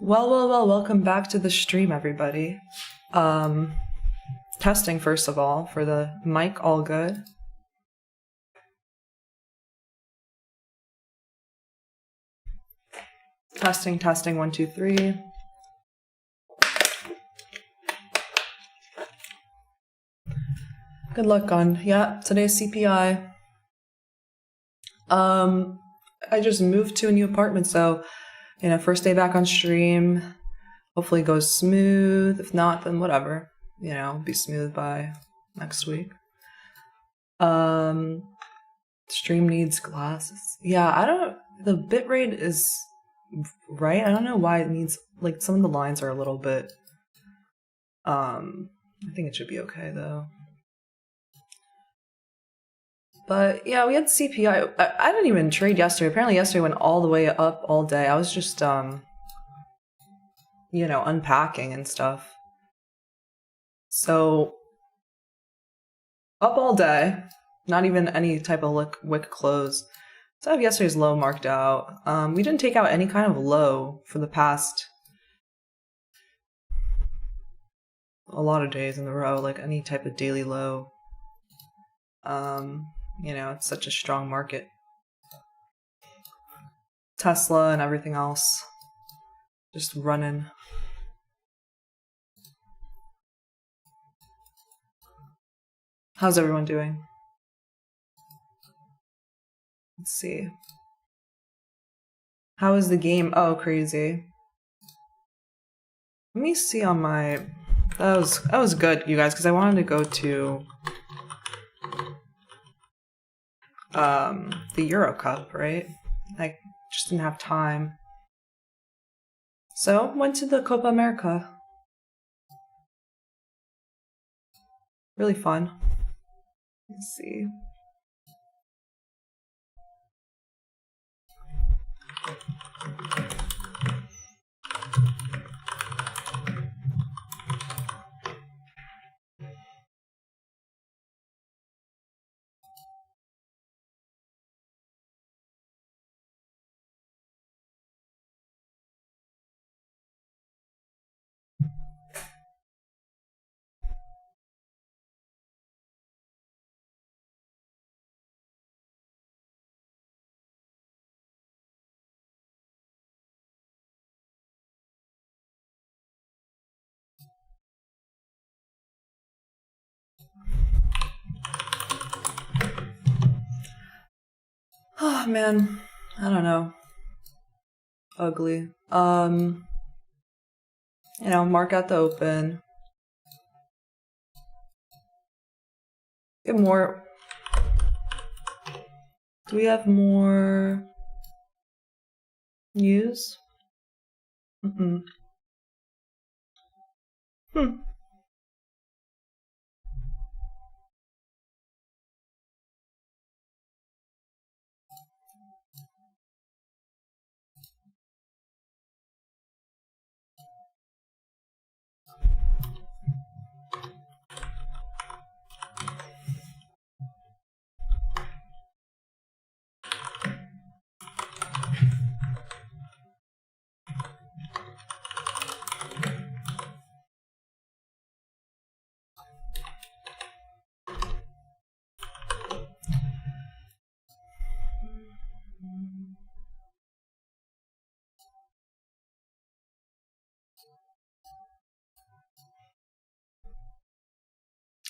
Well, welcome back to the stream, everybody. Testing, first of all, for the mic, all good. Testing, 1, 2, 3. Good luck on, today's CPI. I just moved to a new apartment, so, first day back on stream. Hopefully it goes smooth. If not, then whatever. Be smooth by next week. Stream needs glasses. Yeah, the bitrate is right. I don't know why it needs, some of the lines are a little bit, I think it should be okay though. But yeah, we had CPI. I didn't even trade yesterday. Apparently yesterday went all the way up all day. I was just, unpacking and stuff. So, up all day. Not even any type of wick close. So I have yesterday's low marked out. We didn't take out any kind of low for the past a lot of days in a row, like any type of daily low. It's such a strong market. Tesla and everything else just running. How's everyone doing? Let's see. How is the game? Oh, crazy. Let me see on my... That was good, you guys, because I wanted to go to the Euro Cup, right? I just didn't have time. So, went to the Copa America. Really fun. Let's see. Oh man, I don't know. Ugly. Mark out the open. Get more. Do we have more news?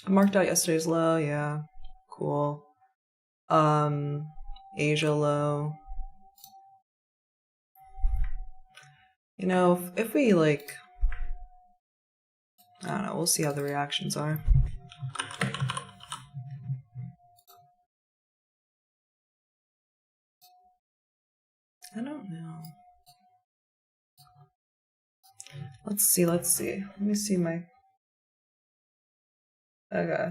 I marked out yesterday's low, yeah. Cool. Asia low. If we I don't know, we'll see how the reactions are. I don't know. Let's see. Let me see my... Okay.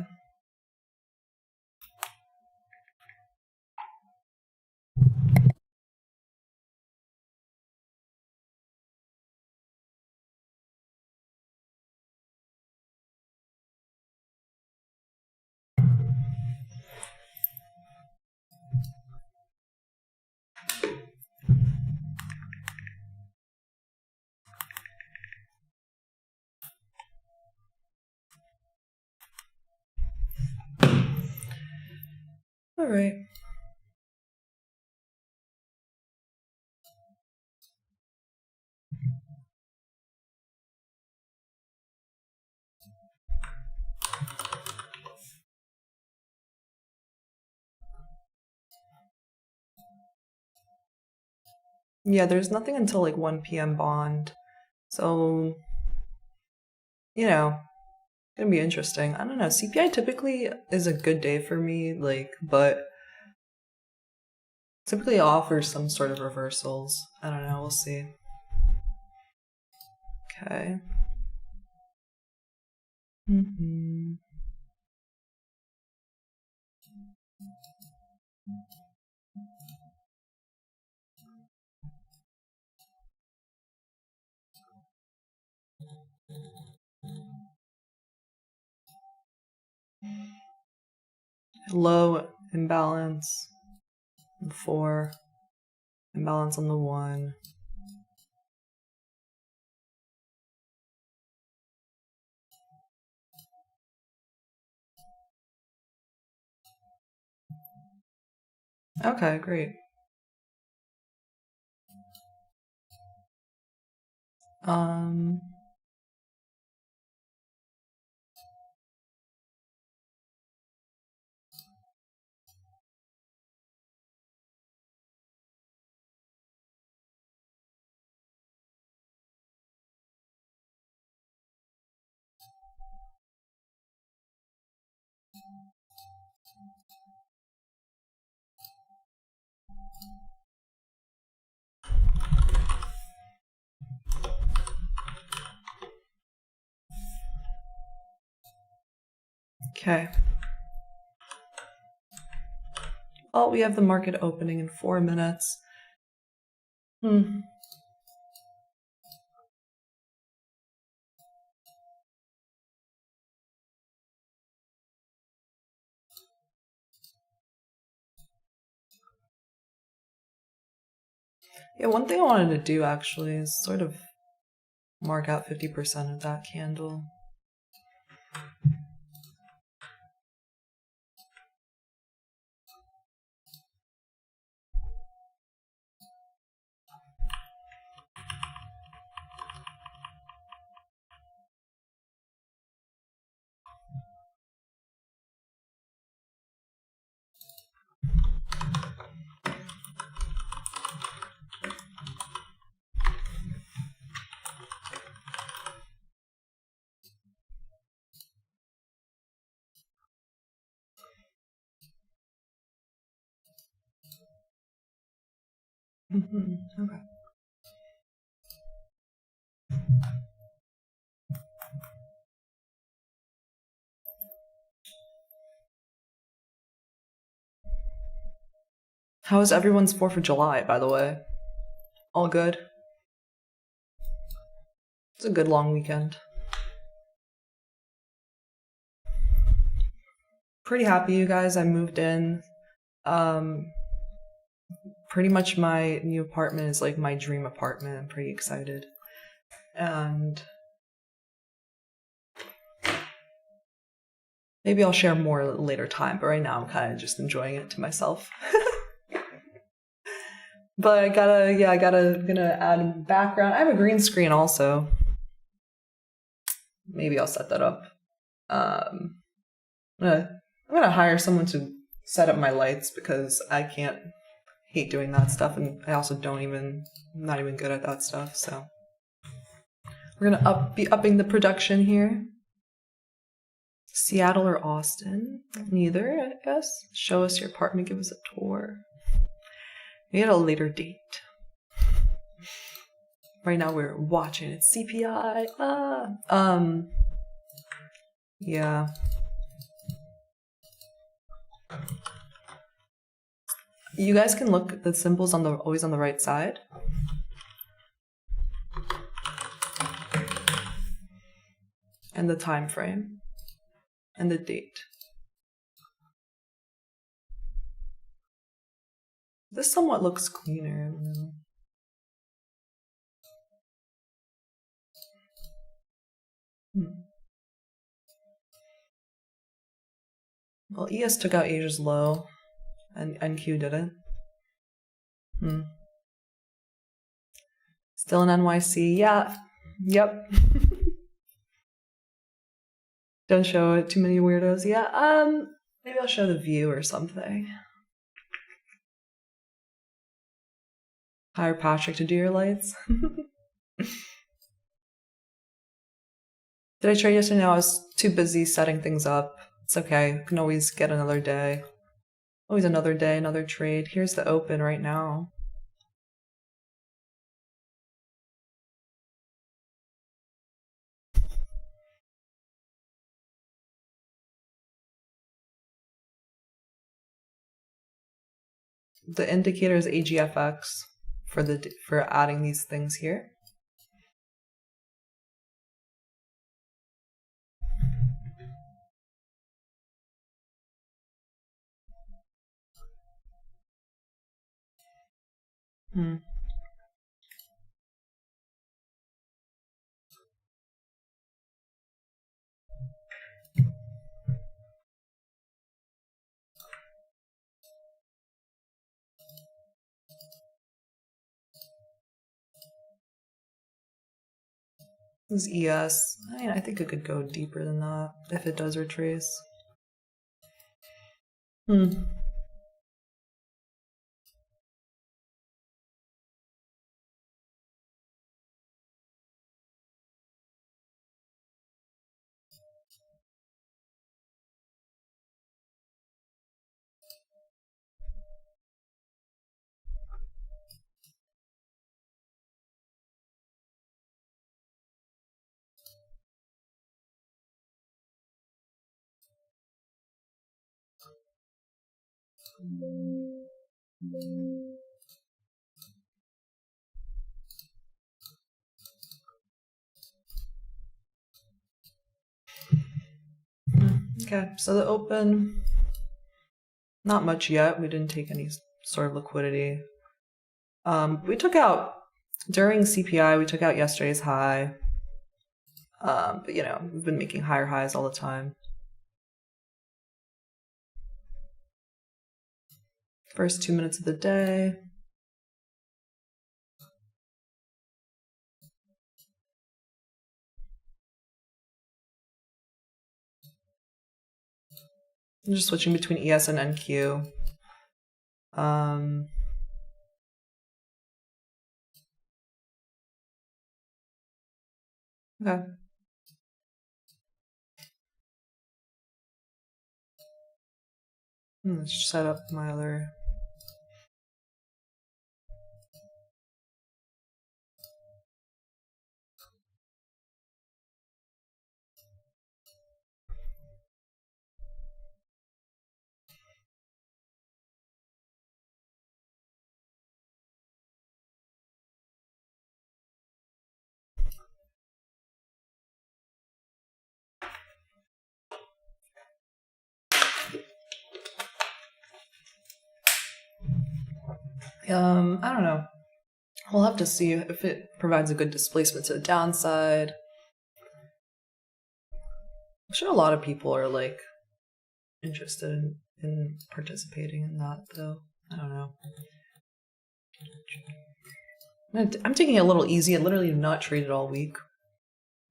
All right. Yeah, there's nothing until like 1 p.m. bond. So, you know, gonna be interesting. I don't know. CPI typically is a good day for me, like, but typically offers some sort of reversals. I don't know. We'll see. Okay. Low imbalance, 4. Imbalance on the 1. Okay, great. Okay. Oh, we have the market opening in 4 minutes. Yeah, one thing I wanted to do actually is sort of mark out 50% of that candle. Okay. How was everyone's 4th of July, by the way? All good? It's a good long weekend. Pretty happy, you guys. I moved in. Pretty much my new apartment is like my dream apartment. I'm pretty excited. And maybe I'll share more at a later time, but right now I'm kind of just enjoying it to myself. But gonna add background. I have a green screen also. Maybe I'll set that up. I'm gonna hire someone to set up my lights because I hate doing that stuff, and I also I'm not even good at that stuff. So we're gonna be upping the production here. Seattle or Austin? Neither, I guess. Show us your apartment, give us a tour. We had a later date. Right now we're watching it. CPI. Yeah. You guys can look at the symbols always on the right side. And the time frame. And the date. This somewhat looks cleaner. Well, ES took out Asia's low. And NQ didn't. Still in NYC. Yeah. Yep. Don't show it. Too many weirdos. Yeah. Maybe I'll show the view or something. Hire Patrick to do your lights. Did I trade yesterday? No, I was too busy setting things up. It's okay. We can always get another day. Always another day, another trade. Here's the open right now. The indicator is AGFX for adding these things here. This is ES. I mean, I think it could go deeper than that if it does retrace. Okay, so the open, not much yet. We didn't take any sort of liquidity. We took out, during CPI, we took out yesterday's high. But we've been making higher highs all the time. First 2 minutes of the day. I'm just switching between ES and NQ. Okay. Let's set up my other. I don't know. We'll have to see if it provides a good displacement to the downside. I'm sure a lot of people are interested in participating in that, though. I don't know. I'm taking it a little easy. I literally have not traded all week.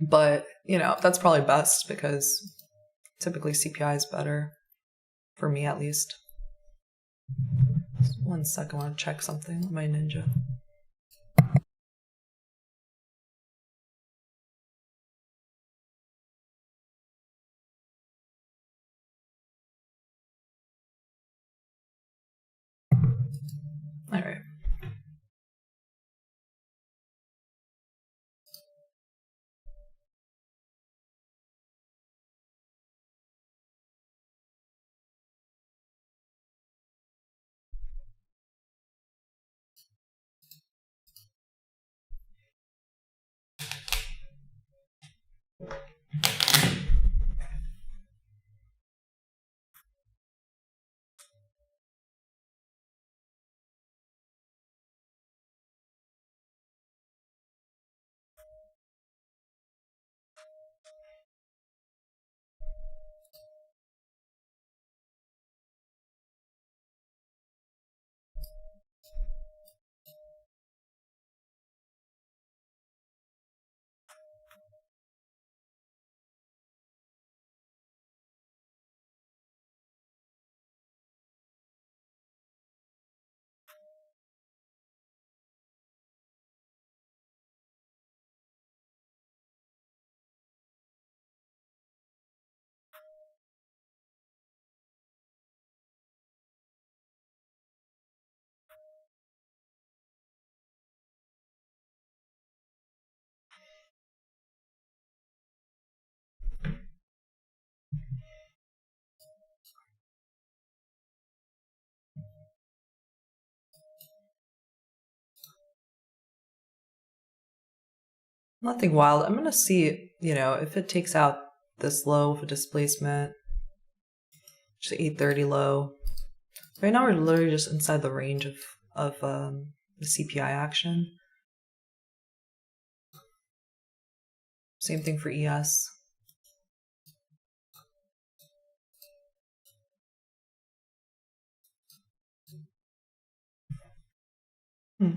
But, that's probably best because typically CPI is better. For me, at least. Just 1 second, I want to check something with my Ninja. All right. Nothing wild. I'm gonna see, if it takes out this low of a displacement, just 830 low. Right now we're literally just inside the range of the CPI action. Same thing for ES. Hmm.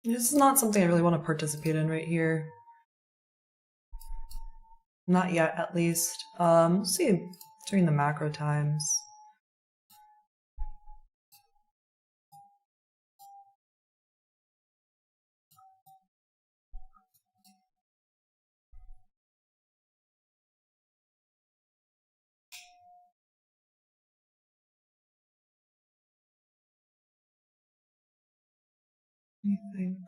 This is not something I really want to participate in right here. Not yet, at least. We'll see during the macro times. I think.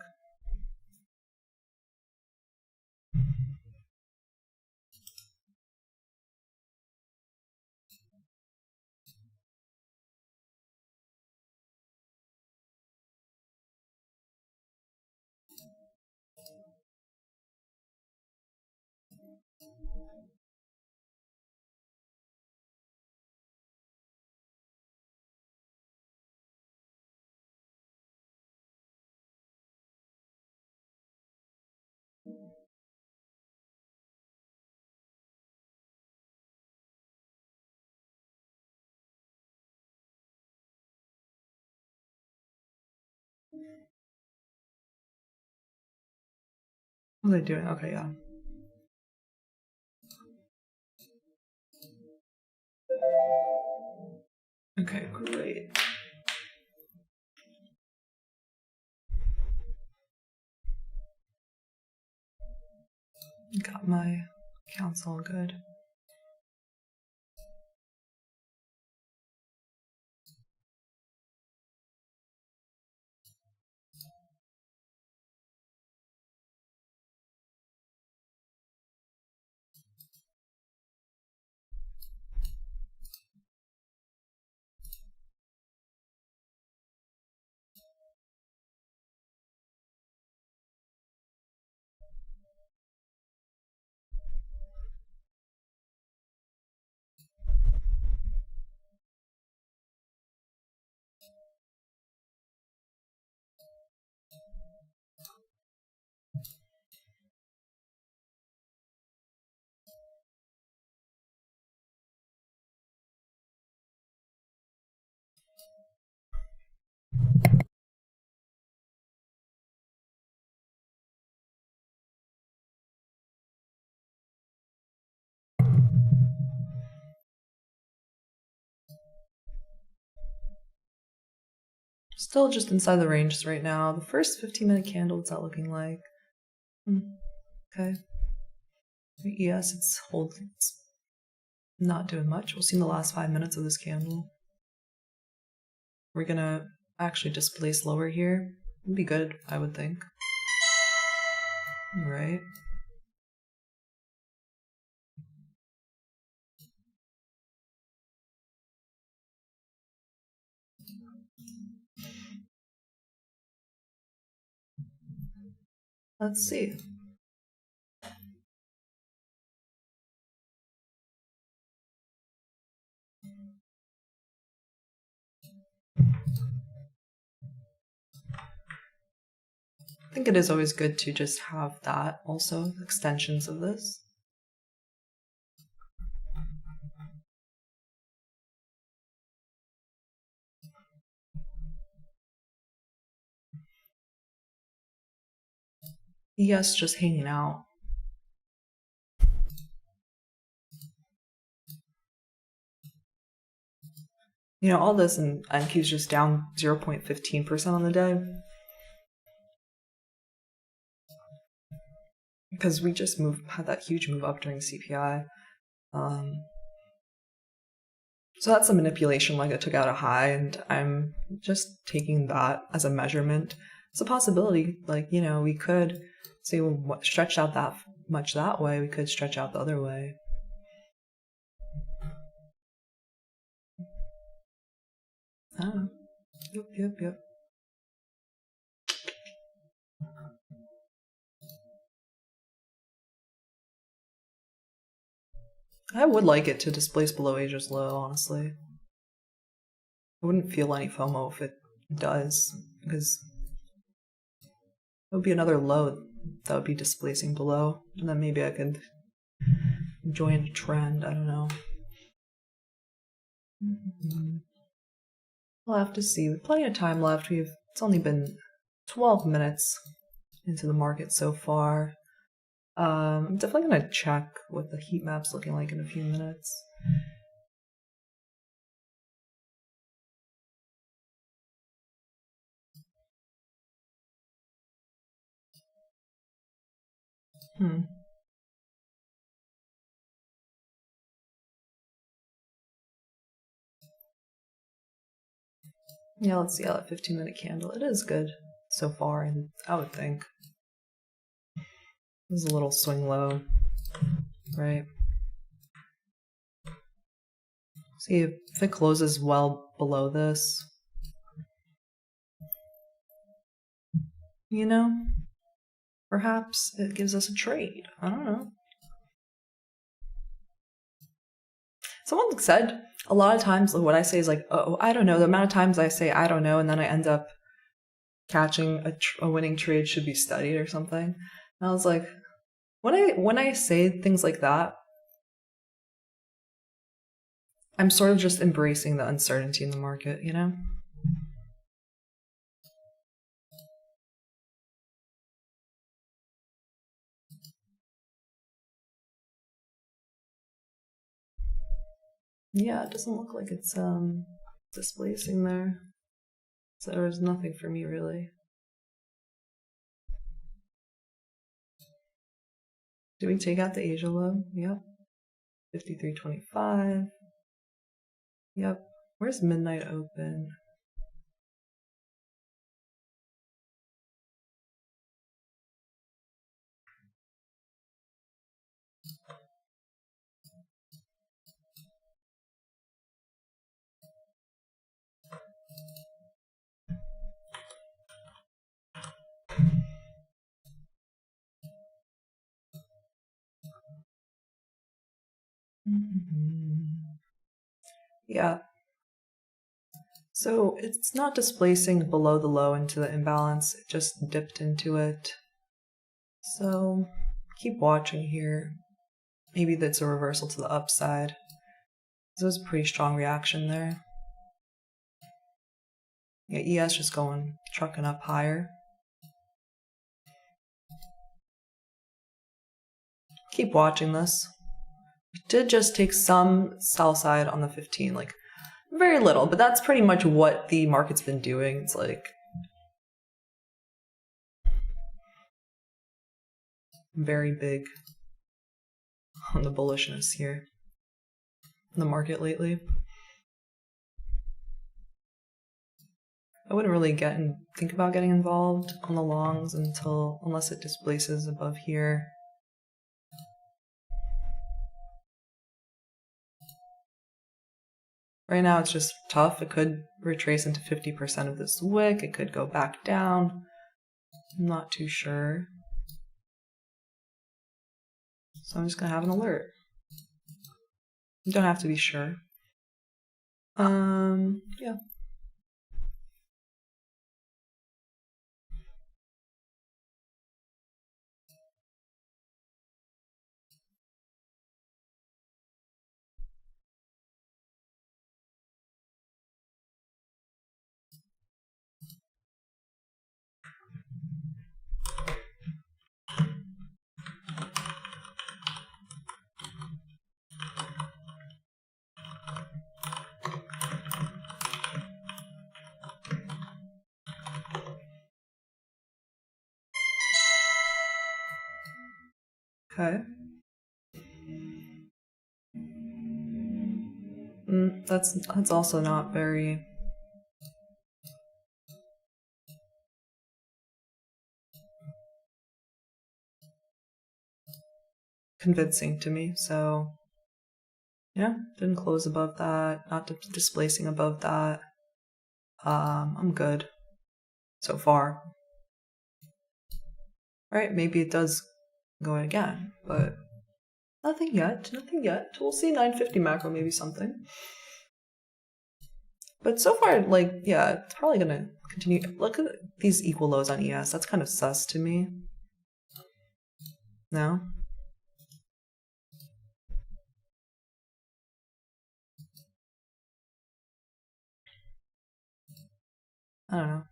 What are they doing? Okay, yeah. Okay, great. Got my accounts all good. Still just inside the ranges right now. The first 15-minute candle, what's that looking like? Okay. Yes, it's holding. It's not doing much. We'll see in the last 5 minutes of this candle. We're gonna actually displace lower here. Would be good, I would think. Right. Let's see. I think it is always good to just have that also, extensions of this. Yes, just hanging out. You know, all this and NQ's just down 0.15% on the day. Because we just had that huge move up during CPI. So that's a manipulation leg that took out a high, and I'm just taking that as a measurement. It's a possibility. Like, you know, we could say, well, stretch out that much that way. We could stretch out the other way. Oh, yep. I would like it to displace below Asia's low, honestly. I wouldn't feel any FOMO if it does, because it would be another low that would be displacing below, and then maybe I could join a trend. I don't know. We'll have to see. With plenty of time left. It's only been 12 minutes into the market so far. I'm definitely gonna check what the heat map's looking like in a few minutes. Yeah, let's see how that 15-minute candle. It is good so far, and I would think. This is a little swing low, right? See if it closes well below this. You know? Perhaps it gives us a trade. I don't know. Someone said a lot of times what I say is like, oh, I don't know. The amount of times I say I don't know, and then I end up catching a winning trade should be studied or something. And I was like, when I say things like that, I'm sort of just embracing the uncertainty in the market, you know? Yeah, it doesn't look like it's displacing there. So there's nothing for me really. Do we take out the Asia low? Yep. 53.25. Yep. Where's midnight open? Yeah. So it's not displacing below the low into the imbalance, it just dipped into it. So keep watching here. Maybe that's a reversal to the upside. This was a pretty strong reaction there. Yeah, ES just trucking up higher. Keep watching this. It did just take some sell side on the 15, like very little, but that's pretty much what the market's been doing. It's like very big on the bullishness here in the market lately. I wouldn't really think about getting involved on the longs unless it displaces above here. Right now it's just tough. It could retrace into 50% of this wick. It could go back down. I'm not too sure. So I'm just gonna have an alert. You don't have to be sure. Yeah. Okay. That's also not very convincing to me. So yeah, didn't close above that, not displacing above that. I'm good so far. Right, maybe it does go in again, but nothing yet. We'll see 950 macro, maybe something. But so far, like, yeah, it's probably gonna continue. Look at these equal lows on ES. That's kind of sus to me. No? I don't know.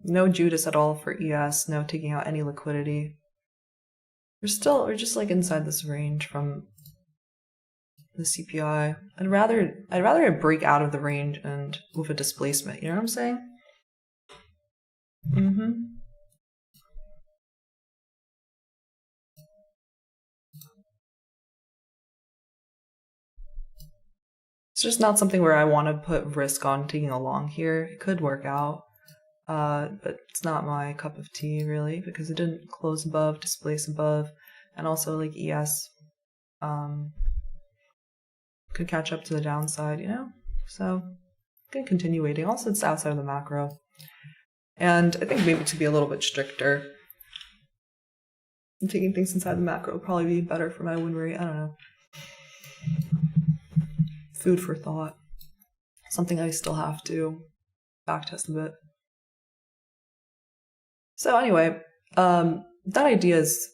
No Judas at all for ES, no taking out any liquidity. We're just like inside this range from the CPI. I'd rather it break out of the range and with a displacement, you know what I'm saying? Mm-hmm. It's just not something where I want to put risk on taking a long here. It could work out. But it's not my cup of tea really, because it didn't close above, displace above, and also like ES could catch up to the downside, you know? So I'm gonna continue waiting. Also, it's outside of the macro. And I think maybe to be a little bit stricter, taking things inside the macro would probably be better for my win rate. I don't know. Food for thought. Something I still have to backtest a bit. So anyway, that idea is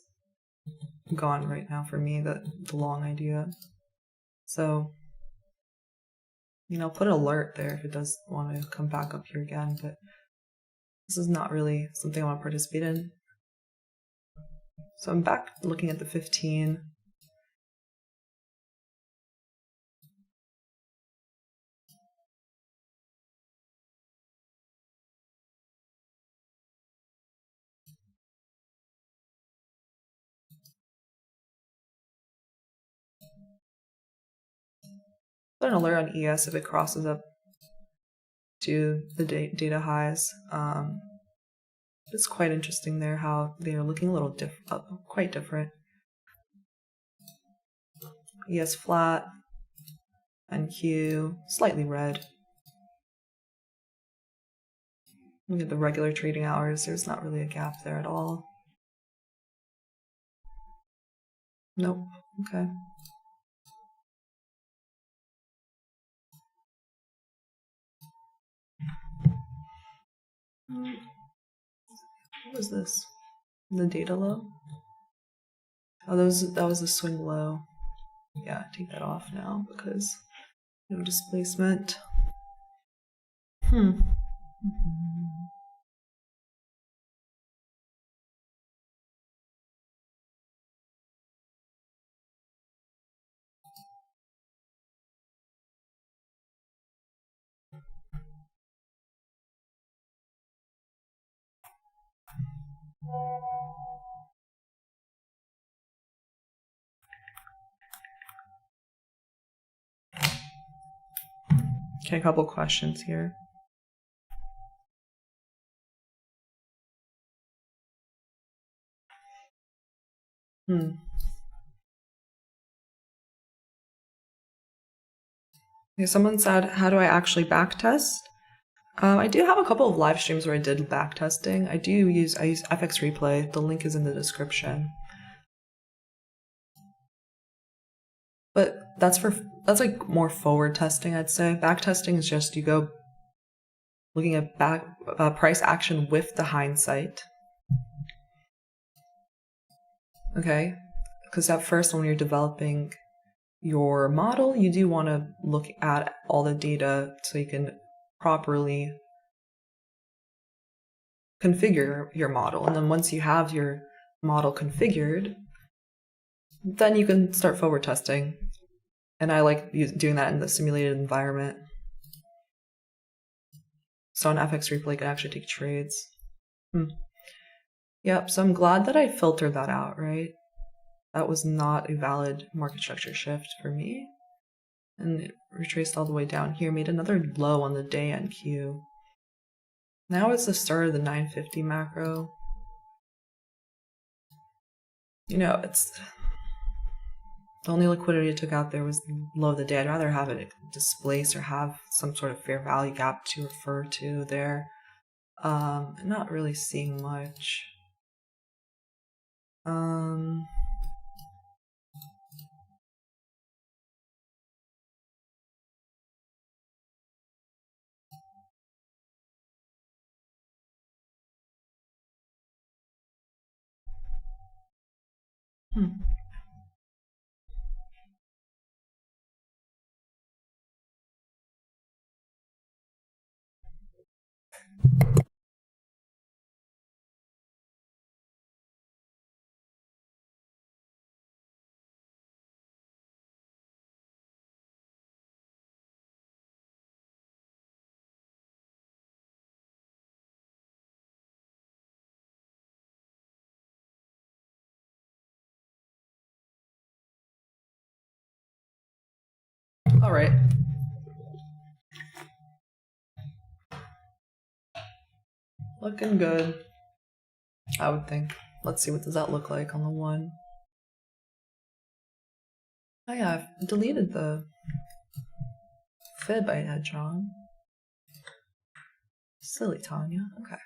gone right now for me, the long idea. So, you know, put an alert there if it does want to come back up here again, but this is not really something I want to participate in. So I'm back looking at the 15. Put an alert on ES if it crosses up to the data highs. It's quite interesting there how they are looking a little quite different. ES flat, NQ slightly red. Look at the regular trading hours. There's not really a gap there at all. Nope. Okay. What was this? The data low? Oh, that was the swing low. Yeah, take that off now because no displacement. What Okay, a couple questions here. Okay, someone said, how do I actually backtest? I do have a couple of live streams where I did backtesting. I use FX Replay. The link is in the description. But that's like more forward testing, I'd say. Back testing is just you go looking at price action with the hindsight. Okay, because at first when you're developing your model, you do want to look at all the data so you can properly configure your model. And then once you have your model configured, then you can start forward testing. And I like doing that in the simulated environment. So on FX Replay, I can actually take trades. Yep, so I'm glad that I filtered that out, right? That was not a valid market structure shift for me. And it retraced all the way down here, made another low on the day NQ. Now it's the start of the 950 macro. You know, it's the only liquidity it took out there was the low of the day. I'd rather have it displace or have some sort of fair value gap to refer to there. Not really seeing much. All right. Looking good, I would think. Let's see, what does that look like on the one? Oh yeah, I've deleted the fib I had drawn. Silly Tanya. Okay.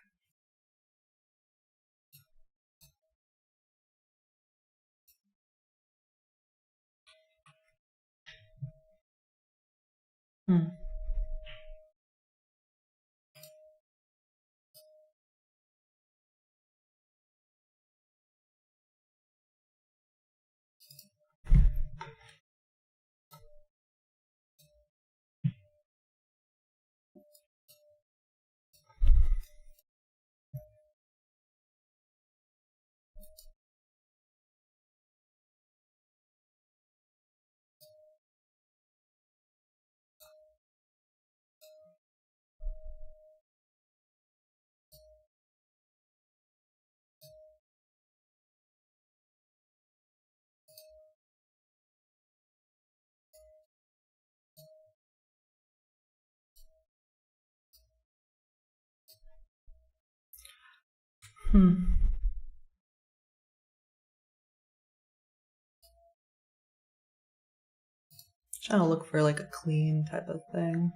Trying to look for like a clean type of thing.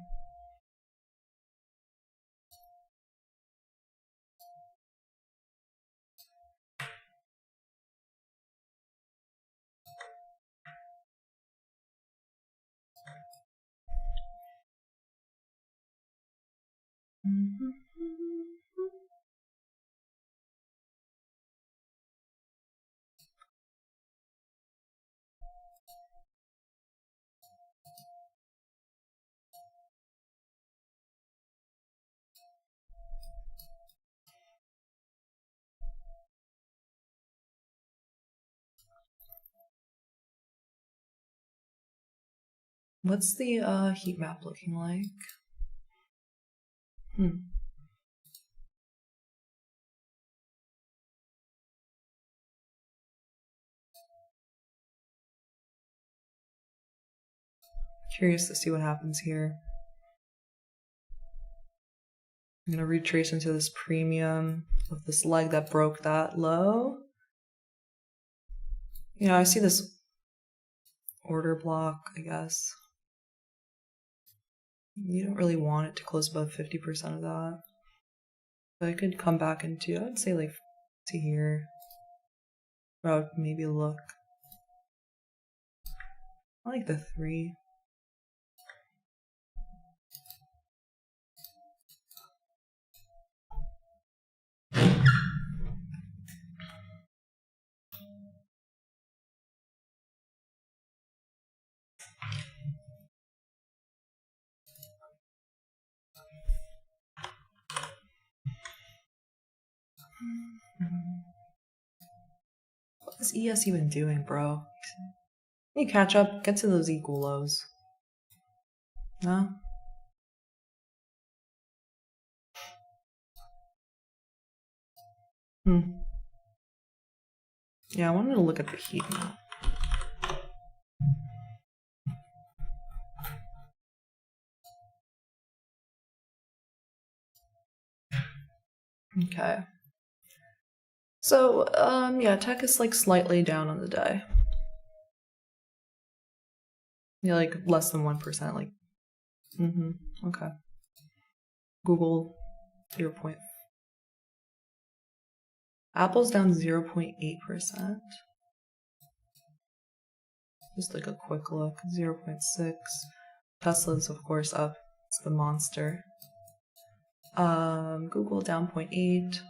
What's the heat map looking like? Curious to see what happens here. I'm gonna retrace into this premium of this leg that broke that low. You know, I see this order block, I guess. You don't really want it to close above 50% of that. But I could come back into, I would say like to here. Where I would maybe look. I like the 3. What is ES even doing, bro? Can you catch up? Get to those equal lows. No? Yeah, I wanted to look at the heat map. Okay. So, yeah, tech is like slightly down on the day. Yeah, like less than 1%, like. Okay. Google 0. Apple's down 0.8%. Just like a quick look, 0.6. Tesla's of course up. It's the monster. Google down 0.8.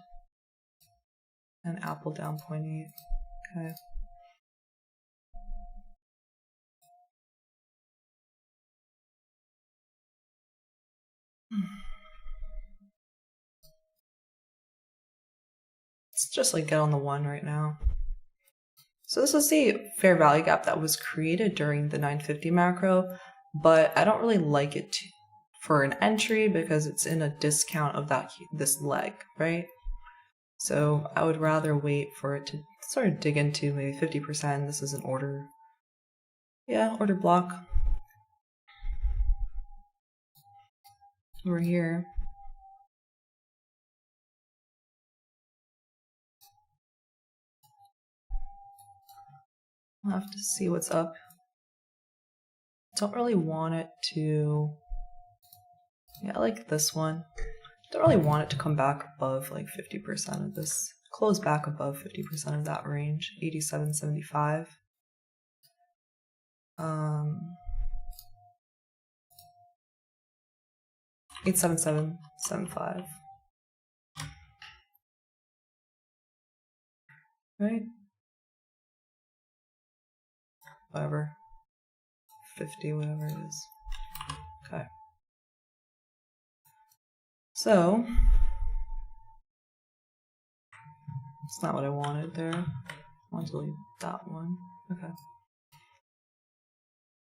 And Apple down 0.8. Okay. Let's just like get on the 1 right now. So this is the fair value gap that was created during the 950 macro, but I don't really like it for an entry because it's in a discount of this leg, right? So I would rather wait for it to sort of dig into maybe 50%. This is an order. Yeah, order block. Over here. I'll have to see what's up. Don't really want it to... Yeah, I like this one. Don't really want it to come back above like 50% of this. Close back above 50% of that range. 87.75. 877.75. Right? Whatever. 50, whatever it is. Okay. So, it's not what I wanted there. I want to delete that one. Okay.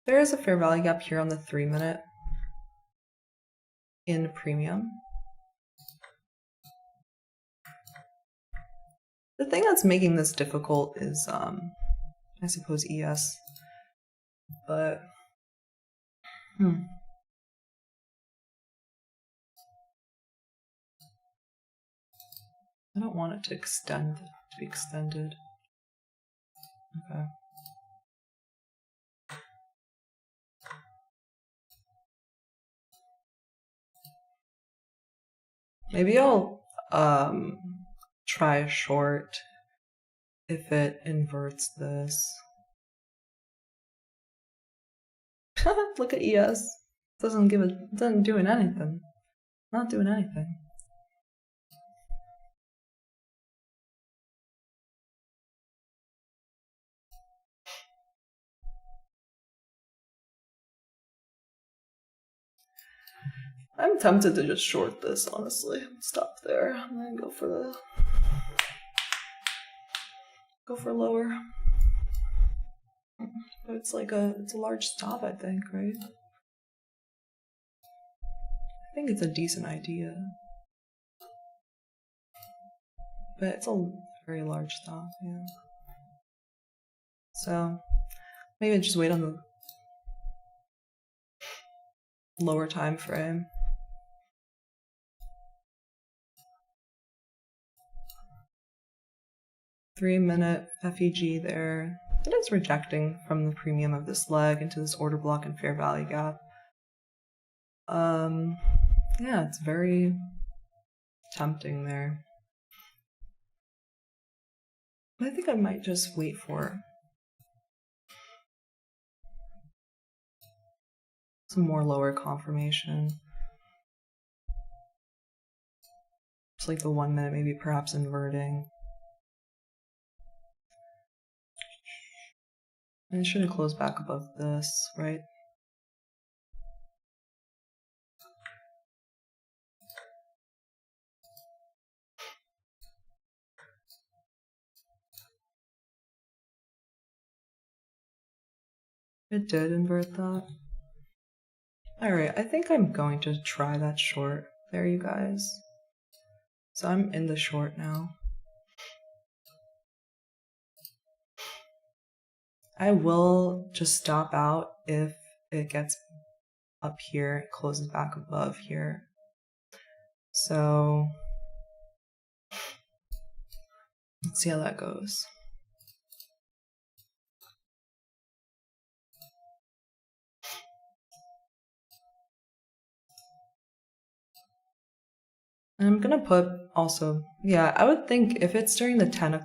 There is a fair value gap here on the 3-minute in premium. The thing that's making this difficult is, I suppose, ES. But, I don't want it to be extended. Okay. Maybe I'll try a short if it inverts this. Look at ES. Doesn't doing anything. Not doing anything. I'm tempted to just short this, honestly. Stop there. I'm gonna go for lower. But it's like it's a large stop, I think, right? I think it's a decent idea. But it's a very large stop, yeah. So maybe just wait on the lower time frame. 3-minute FEG there. It is rejecting from the premium of this leg into this order block and fair value gap. Yeah, it's very tempting there. I think I might just wait for some more lower confirmation. It's like the 1 minute, maybe perhaps inverting. And it should have closed back above this, right? It did invert that. Alright, I think I'm going to try that short there, you guys. So I'm in the short now. I will just stop out if it gets up here, it closes back above here. So let's see how that goes. And I'm gonna put also, yeah, I would think if it's during the 10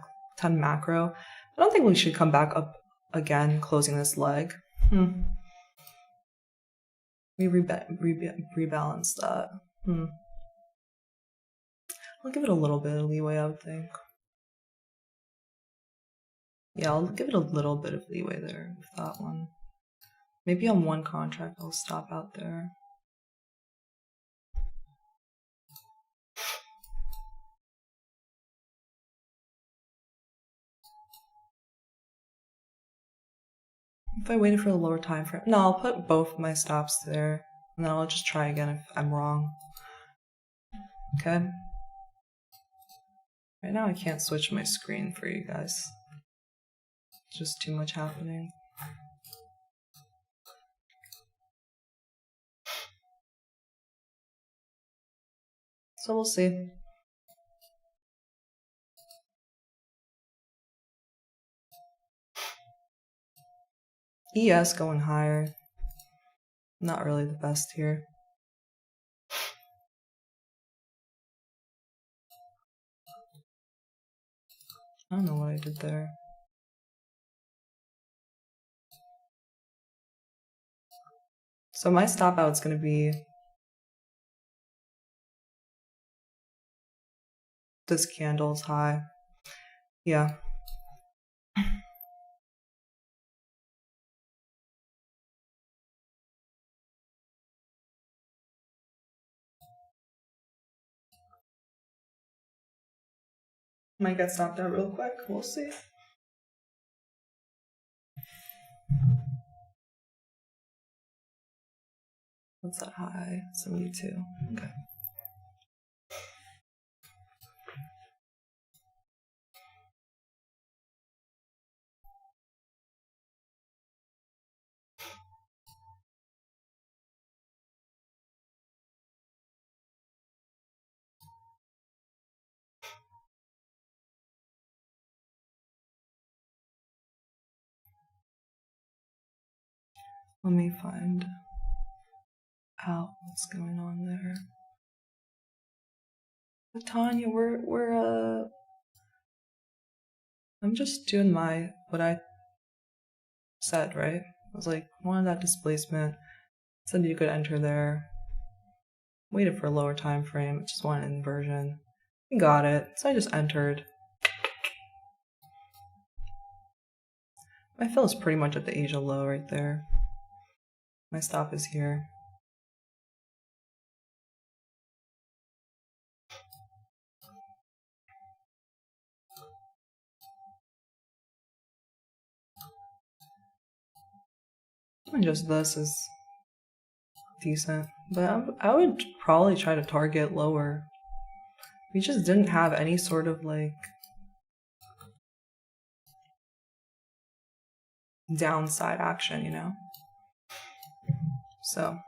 macro, I don't think we should come back up again, closing this leg. We rebalance that. I'll give it a little bit of leeway, I would think. Yeah, I'll give it a little bit of leeway there with that one. Maybe on one contract I'll stop out there. If I waited for the lower time frame, no, I'll put both my stops there, and then I'll just try again if I'm wrong. Okay. Right now I can't switch my screen for you guys. It's just too much happening. So we'll see. ES going higher. Not really the best here. I don't know what I did there. So my stop out's gonna be this candle's high. Yeah. Might get stopped out real quick. We'll see. What's that high? 72. Okay. Let me find out what's going on there. But Tanya, I'm just doing what I said, right? I was like, wanted that displacement, said you could enter there, waited for a lower time frame, just wanted an inversion. We got it, so I just entered. My fill is pretty much at the Asia low right there. My stop is here. And just this is decent, but I would probably try to target lower. We just didn't have any sort of like downside action, you know? So,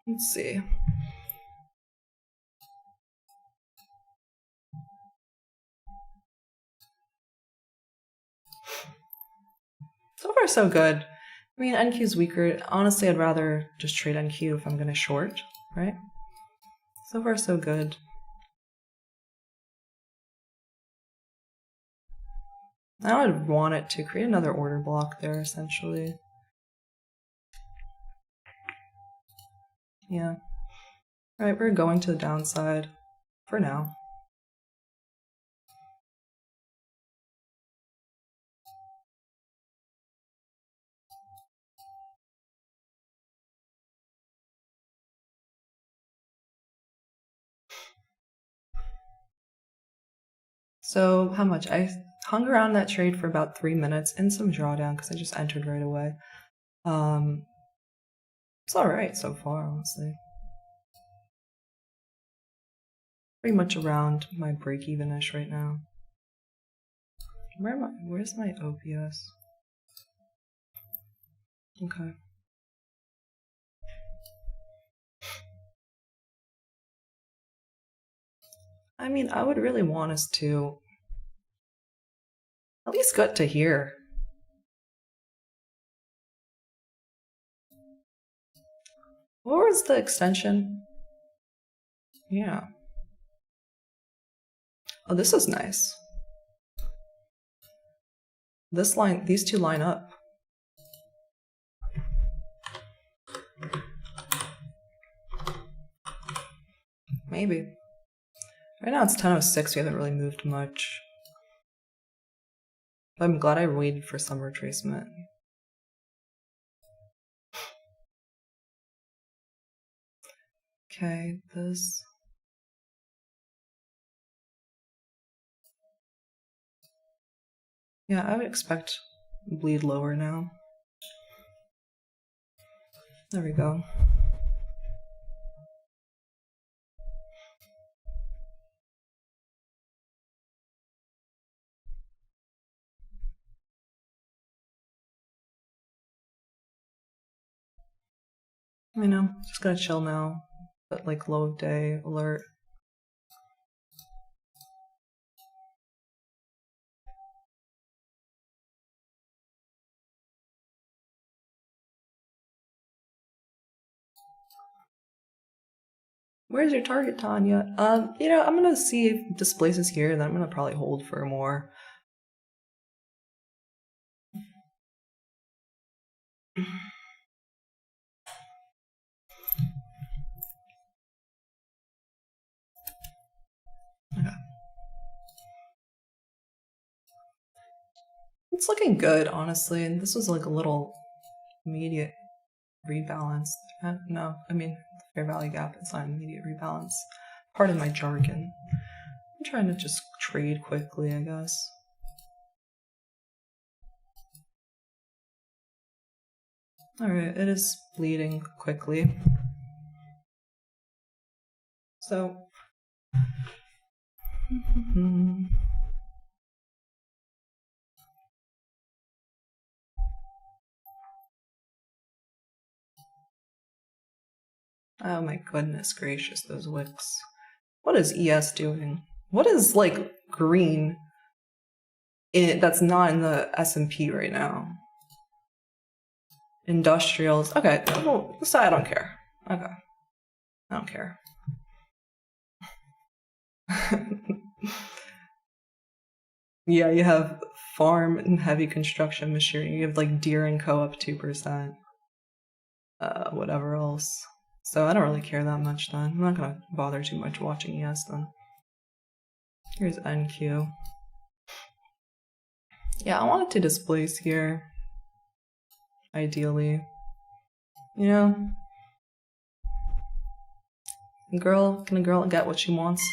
let's see. So far, so good. I mean, NQ's weaker. Honestly, I'd rather just trade NQ if I'm gonna short, right? So far, so good. I would want it to create another order block there, essentially. Yeah. Alright, we're going to the downside for now. So how much? I hung around that trade for about 3 minutes and some drawdown because I just entered right away. It's alright so far, honestly. Pretty much around my break-even-ish right now. Where am I? Where's my OPS? Okay. I mean, I would really want us to at least get to here. What was the extension? Yeah. Oh, this is nice. This line, these two line up. Maybe. Right now it's 10:06, we haven't really moved much. But I'm glad I waited for some retracement. Okay, this. Yeah, I would expect bleed lower now. There we go. I know, just gonna chill now. But like low of day alert. Where's your target, Tanya? You know, I'm gonna see if it displaces here, and then I'm gonna probably hold for more. Okay. It's looking good, honestly, and this was like a little immediate rebalance. No, I mean, fair value gap is not immediate rebalance. Pardon my jargon. I'm trying to just trade quickly, I guess. Alright, it is bleeding quickly. So. Oh my goodness gracious, those wicks. What is ES doing? What is, like, green that's not in the S&P right now? Industrials. Okay, well, this side I don't care. Okay. I don't care. Yeah, you have farm and heavy construction machinery. You have like Deere and Co. up 2%. Whatever else. So I don't really care that much then. I'm not gonna bother too much watching ES then. Here's NQ. Yeah, I want it to displace here. Ideally. You know? Can a girl get what she wants?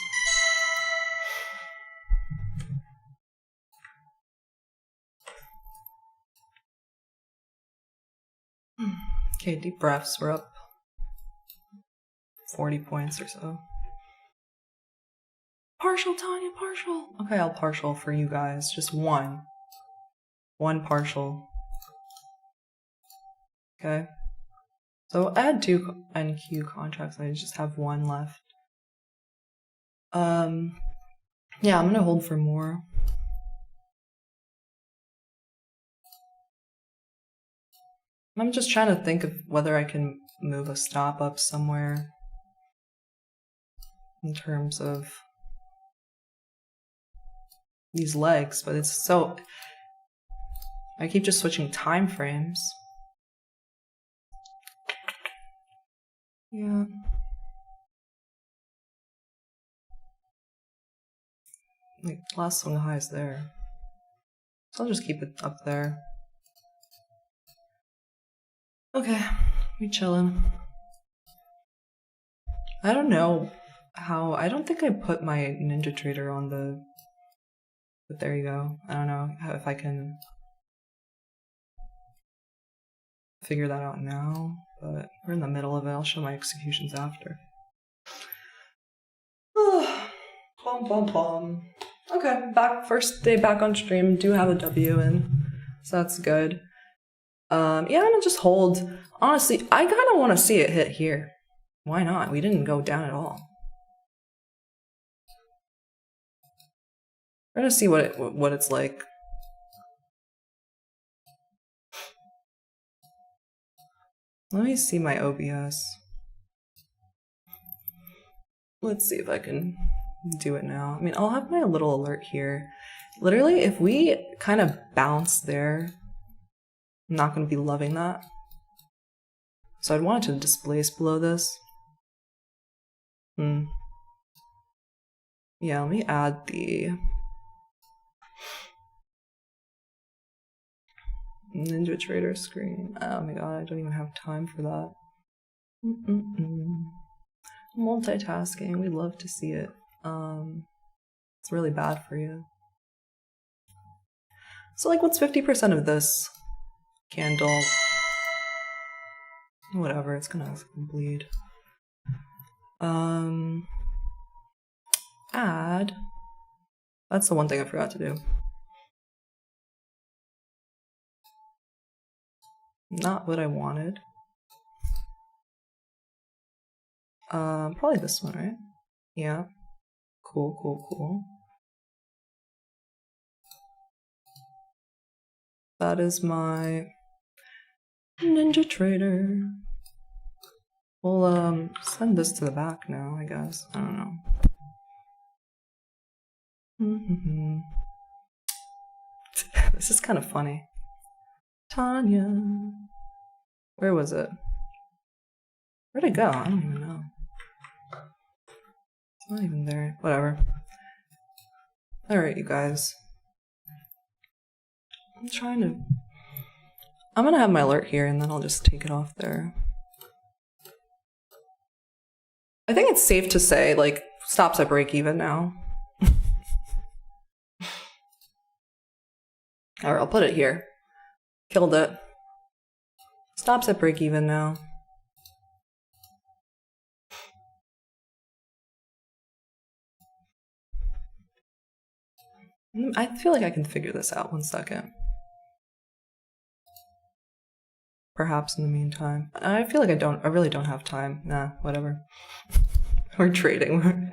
Okay, deep breaths. We're up 40 points or so. Partial, Tanya, partial. Okay, I'll partial for you guys. Just one. One partial. Okay. So I had 2 NQ contracts. I just have 1 left. Yeah, I'm gonna hold for more. I'm just trying to think of whether I can move a stop up somewhere in terms of these legs, but it's so... I keep just switching time frames. Yeah. Like, last swing high is there. So I'll just keep it up there. Okay, we chillin'. I don't know how. I don't think I put my Ninja Trader on the. But there you go. I don't know if I can figure that out now, but we're in the middle of it. I'll show my executions after. Bum, bum, bum. Okay, first day back on stream. Do have a W in, so that's good. Yeah, I'm gonna just hold. Honestly, I kind of want to see it hit here. Why not? We didn't go down at all. We're gonna see what it's like. Let me see my OBS. Let's see if I can do it now. I mean, I'll have my little alert here. Literally, if we kind of bounce there, I'm not going to be loving that. So I'd want it to displace below this. Yeah, let me add the Ninja Trader screen. Oh my god, I don't even have time for that. Multitasking, we love to see it. It's really bad for you. So like, what's 50% of this candle? Whatever, it's gonna bleed. Add. That's the one thing I forgot to do. Not what I wanted. Probably this one, right? Yeah. Cool, cool, cool. That is my Ninja Trader. We'll send this to the back now, I guess. I don't know. This is kind of funny. Tanya. Where was it? Where'd it go? I don't even know. It's not even there. Whatever. Alright, you guys. I'm gonna have my alert here and then I'll just take it off there. I think it's safe to say, like, stops at break even now. Alright, I'll put it here. Killed it. Stops at break even now. I feel like I can figure this out. 1 second. Perhaps in the meantime. I feel like I really don't have time. Nah, whatever. We're trading.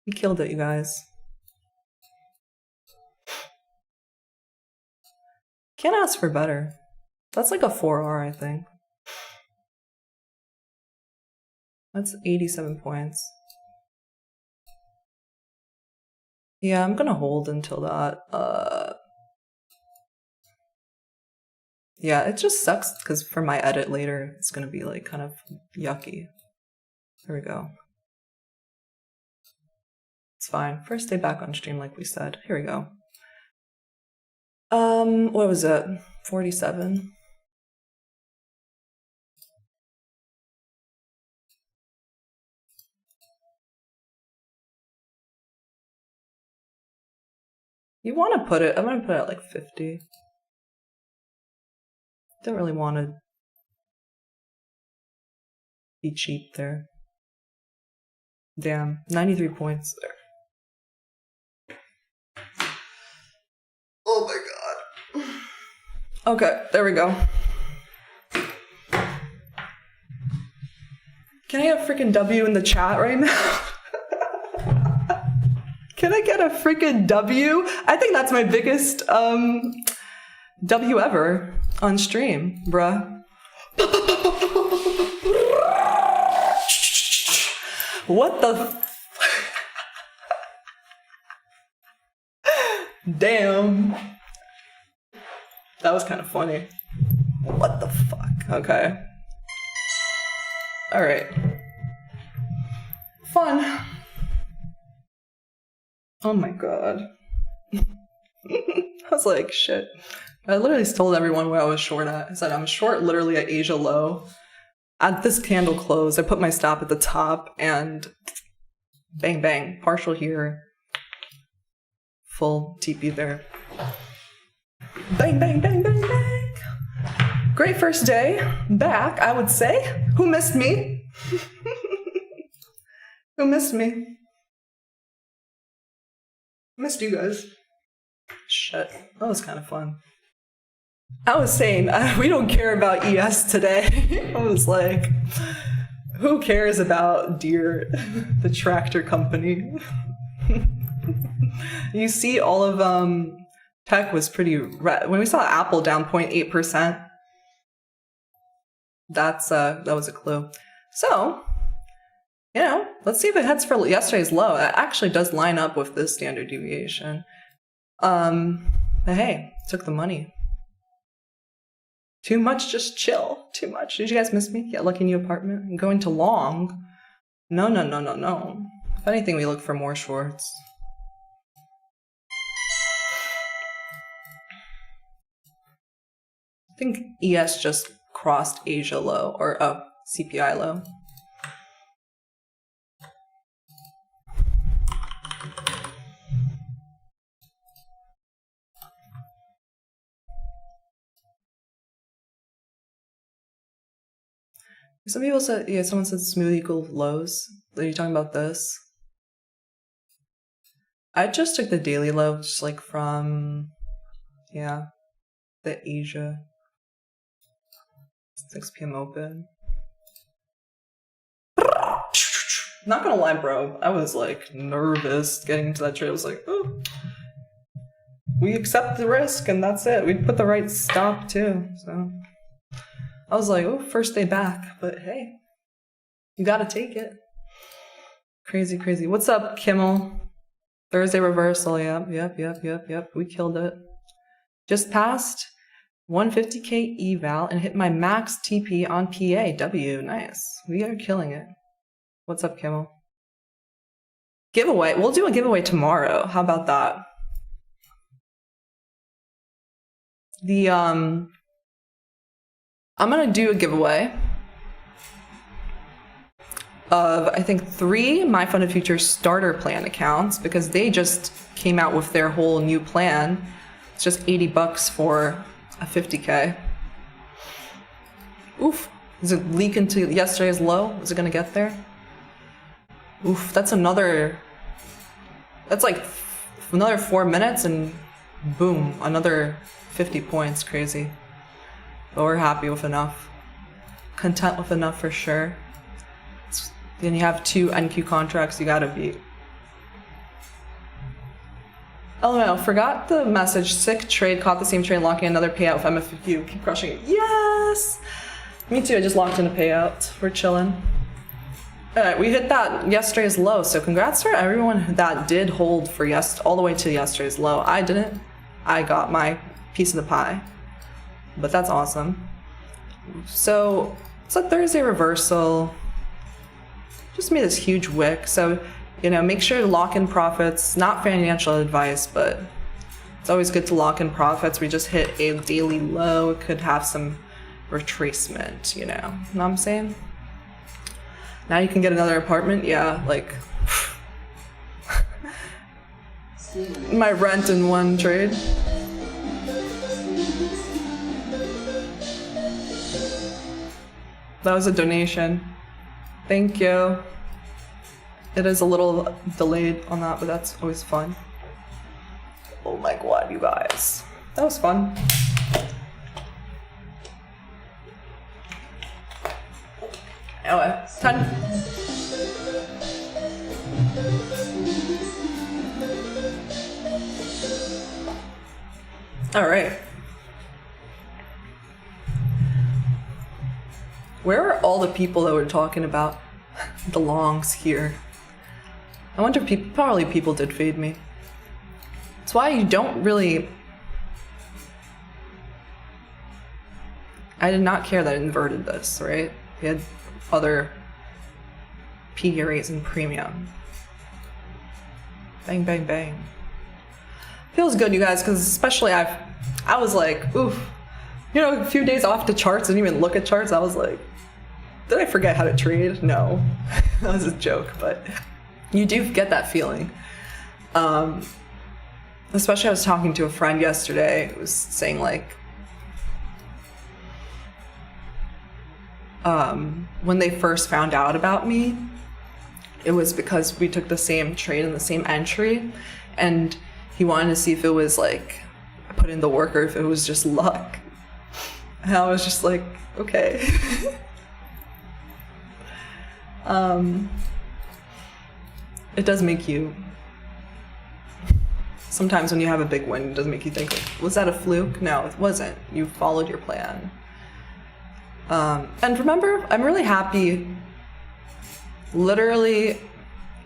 We killed it, you guys. Can't ask for better. That's like a 4R, I think. That's 87 points. Yeah, I'm gonna hold until that. Yeah, it just sucks because for my edit later, it's gonna be like kind of yucky. There we go. It's fine. First day back on stream, like we said. Here we go. What was it? 47. You want to put it, I'm gonna put it at like 50. Don't really want to be cheap there. Damn, 93 points there. Oh my god. Okay, there we go. Can I get a freaking W in the chat right now? Can I get a freaking W? I think that's my biggest W ever on stream, bruh. What the Damn. That was kind of funny. What the fuck? Okay. Alright. Fun. Oh my god. I was like, shit. I literally told everyone where I was short at. I said, I'm short literally at Asia low. At this candle close, I put my stop at the top and bang bang. Partial here. Full TP there. Bang bang bang bang bang. Great first day. Back, I would say. Who missed me? Who missed me? Missed you guys. Shit. That was kind of fun. I was saying, we don't care about ES today. I was like, who cares about Deere, the tractor company? You see, all of tech was pretty when we saw Apple down 0.8%. That was a clue. So, you know, let's see if it heads for yesterday's low. That actually does line up with this standard deviation. But hey, took the money. Too much, just chill. Too much. Did you guys miss me? Yeah, lucky new apartment. I'm going to long. No. If anything, we look for more shorts. I think ES just crossed Asia low, or CPI low. Some people said, yeah, someone said smooth equal lows. Are you talking about this? I just took the daily low, just like from, yeah, the Asia 6 p.m. open. Not gonna lie, bro. I was like nervous getting into that trade. I was like, oh, we accept the risk and that's it. We put the right stop too, so. I was like, oh, first day back, but hey, you gotta take it. Crazy, crazy. What's up, Kimmel? Thursday reversal, yep. We killed it. Just passed 150k eval and hit my max TP on PAW. Nice. We are killing it. What's up, Kimmel? Giveaway. We'll do a giveaway tomorrow. How about that? I'm gonna do a giveaway of, I think, 3 My Funded Future starter plan accounts because they just came out with their whole new plan. It's just $80 for a 50k. Oof. Is it leak into yesterday's low? Is it gonna get there? Oof, that's like another 4 minutes and boom, another 50 points. Crazy. But we're happy with enough. Content with enough for sure. Then you have 2 NQ contracts you gotta beat. Oh no, forgot the message. Sick trade, caught the same trade, locking another payout with MFQ. Keep crushing it. Yes! Me too, I just locked in a payout. We're chilling. Alright, we hit that yesterday's low, so congrats for everyone that did hold for all the way to yesterday's low. I didn't. I got my piece of the pie. But that's awesome. So it's a Thursday reversal. Just made this huge wick. So, you know, make sure to lock in profits. Not financial advice, but it's always good to lock in profits. We just hit a daily low. It could have some retracement, you know. Know what I'm saying? Now you can get another apartment. Yeah, like my rent in one trade. That was a donation. Thank you. It is a little delayed on that, but that's always fun. Oh my god, you guys. That was fun. Anyway, 10. All right. Where are all the people that were talking about the longs here? I wonder if probably people did fade me. That's why you don't really... I did not care that it inverted this, right? We had other PD rates and premium. Bang, bang, bang. Feels good, you guys, because especially I was like, oof. You know, a few days off the charts, didn't even look at charts. I was like, did I forget how to trade? No. That was a joke, but you do get that feeling. Especially I was talking to a friend yesterday who was saying like, when they first found out about me, it was because we took the same trade and the same entry, and he wanted to see if it was like I put in the work or if it was just luck. And I was just like, okay. It does make you, sometimes when you have a big win, it does make you think, like, was that a fluke? No, it wasn't. You followed your plan. And remember, I'm really happy, literally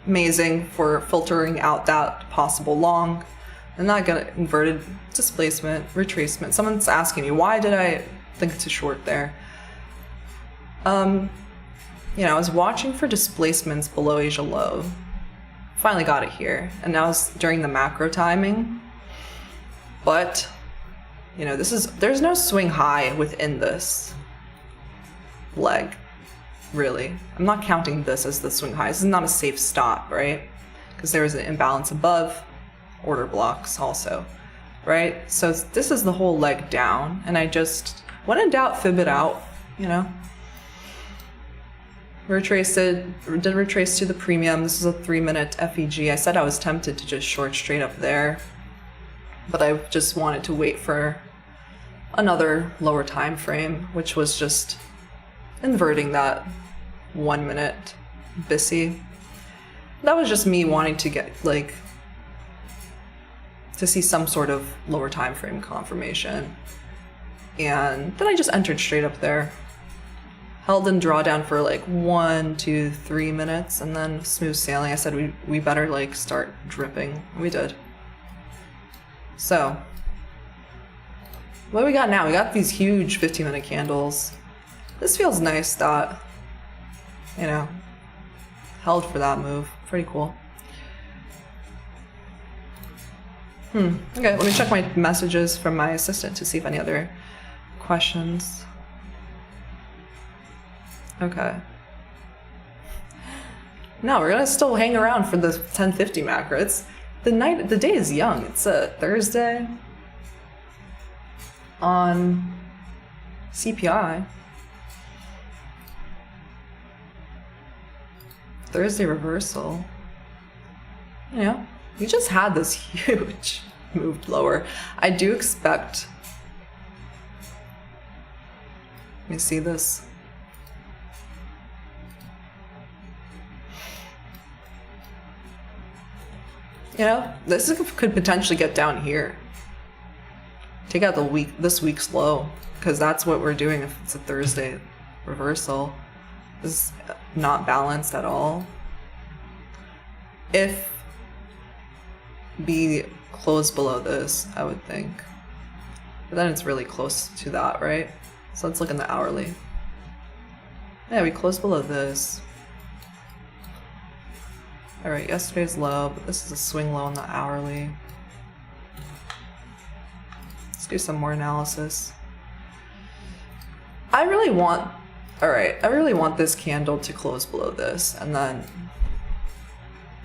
amazing for filtering out that possible long. I'm not gonna inverted displacement, retracement. Someone's asking me, why did I think to short there? You know, I was watching for displacements below Asia low. Finally got it here, and now it's during the macro timing. But, you know, there's no swing high within this leg, really. I'm not counting this as the swing high. This is not a safe stop, right? Because there is an imbalance above, order blocks also, right? So this is the whole leg down, and I just, when in doubt, fib it out, you know? Retrace it, did retrace to the premium. This is a 3-minute FEG. I said I was tempted to just short straight up there, but I just wanted to wait for another lower time frame, which was just inverting that 1-minute BISI. That was just me wanting to get, like, to see some sort of lower time frame confirmation. And then I just entered straight up there. Held in drawdown for like 1, 2, 3 minutes, and then smooth sailing. I said we better like start dripping. We did. So, what do we got now? We got these huge 15-minute candles. This feels nice that, you know, held for that move. Pretty cool. Okay, let me check my messages from my assistant to see if any other questions. Okay. No, we're gonna still hang around for the 10:50 macro. It's the day is young. It's a Thursday on CPI. Thursday reversal. You know, we just had this huge move lower. I do expect. Let me see this. You know, this could potentially get down here. Take out this week's low, because that's what we're doing if it's a Thursday reversal. This is not balanced at all. If B closed below this, I would think. But then it's really close to that, right? So let's look in the hourly. Yeah, we closed below this. Alright, yesterday's low, but this is a swing low on the hourly. Let's do some more analysis. I really want this candle to close below this, and then,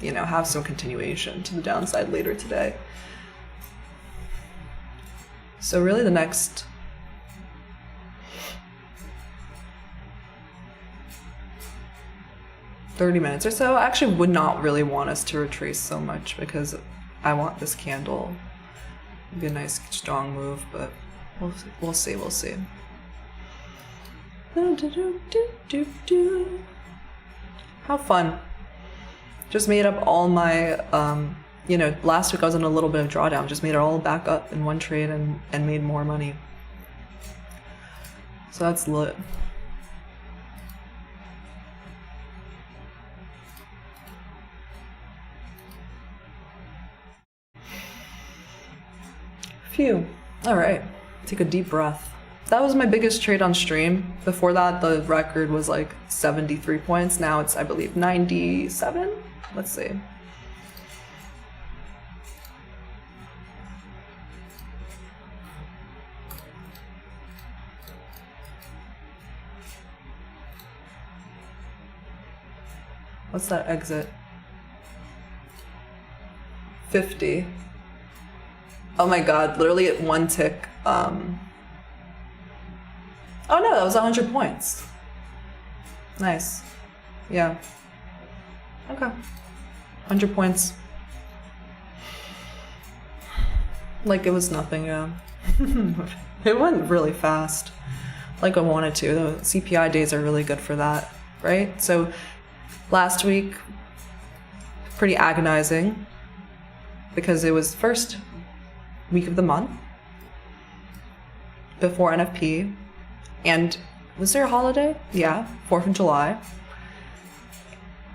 you know, have some continuation to the downside later today. So really the next $30 minutes or so, I actually would not really want us to retrace so much because I want this candle to be a nice strong move, but we'll see. How fun. Just made up all my, you know, last week I was in a little bit of drawdown, just made it all back up in one trade and made more money. So that's lit. Phew. All right. Take a deep breath. that was my biggest trade on stream. Before that, the record was like 73 points. Now it's, I believe, 97. Let's see. What's that exit? 50. Oh my god, literally at one tick. Oh no, that was 100 points. Nice. Yeah. Okay. 100 points. Like it was nothing, yeah. It went really fast. Like I wanted to. The CPI days are really good for that, right? So last week, pretty agonizing because it was first week of the month before NFP. And was there a holiday? Yeah, 4th of July.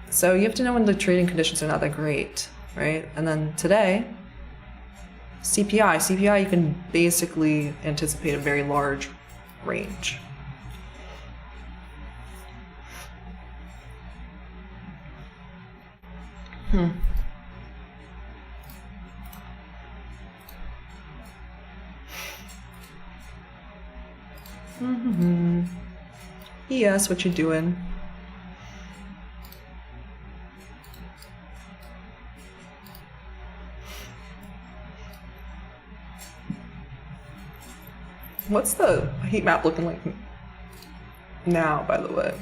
So you have to know when the trading conditions are not that great, right? And then today, CPI, you can basically anticipate a very large range. Yes, what you doing? What's the heat map looking like now, by the way?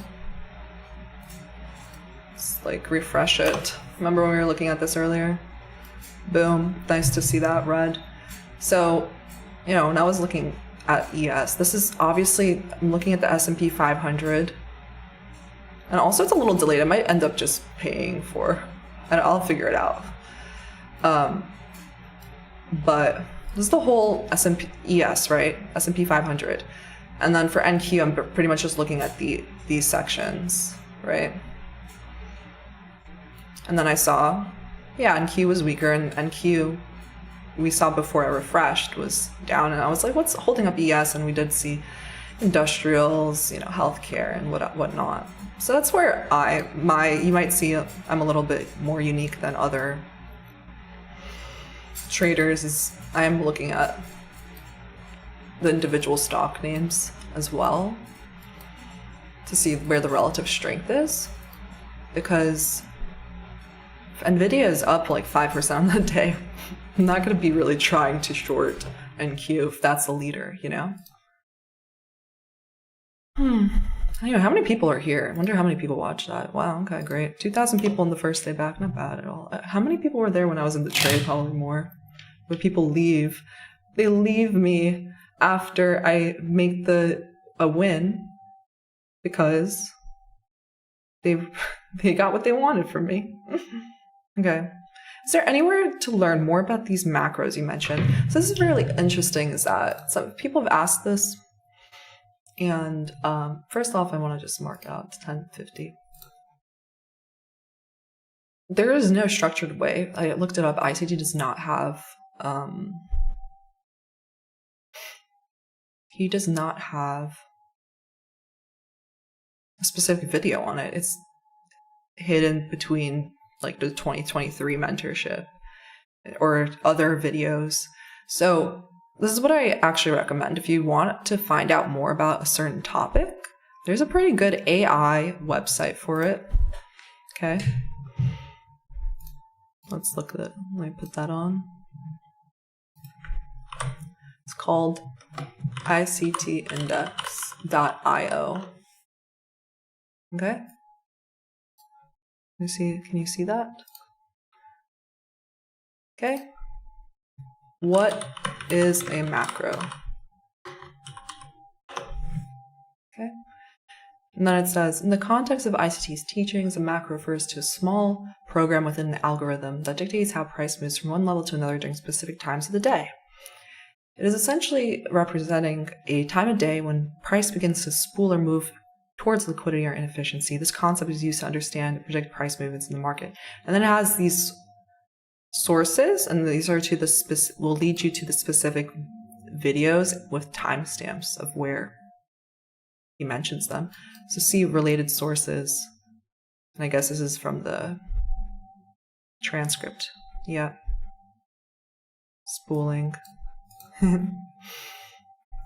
Just like refresh it. Remember when we were looking at this earlier? Boom, nice to see that red. So, you know, when I was looking at ES, this is obviously, I'm looking at the S&P 500. And also it's a little delayed. I might end up just paying for, and I'll figure it out. But this is the whole S&P ES, right? S&P 500. And then for NQ, I'm pretty much just looking at these sections, right? And then I saw, yeah, NQ was weaker, and NQ we saw before I refreshed was down, and I was like, what's holding up ES? And we did see industrials, you know, healthcare and whatnot. So that's where you might see I'm a little bit more unique than other traders, is I am looking at the individual stock names as well to see where the relative strength is, because if Nvidia is up like 5% on the day, I'm not going to be really trying to short NQ if that's the leader, you know? Anyway, how many people are here? I wonder how many people watched that. Wow, okay, great. 2,000 people on the first day back, not bad at all. How many people were there when I was in the trade? Probably more. Where people leave. They leave me after I make a win because they got what they wanted from me. Okay. Is there anywhere to learn more about these macros you mentioned? So this is really interesting, is that some people have asked this. And first off, I want to just mark out 1050. There is no structured way. I looked it up. ICT does not have, he does not have a specific video on it. It's hidden between like the 2023 mentorship or other videos. So this is what I actually recommend. If you want to find out more about a certain topic, there's a pretty good AI website for it. Okay. Let's look at it. Let me put that on. It's called ictindex.io. Okay. Can you see that? Okay. What is a macro? Okay. And then it says, in the context of ICT's teachings, a macro refers to a small program within an algorithm that dictates how price moves from one level to another during specific times of the day. It is essentially representing a time of day when price begins to spool or move towards liquidity or inefficiency. This concept is used to understand and predict price movements in the market. And then it has these sources, and these are to the will lead you to the specific videos with timestamps of where he mentions them. So see related sources. And I guess this is from the transcript. Yeah. Spooling.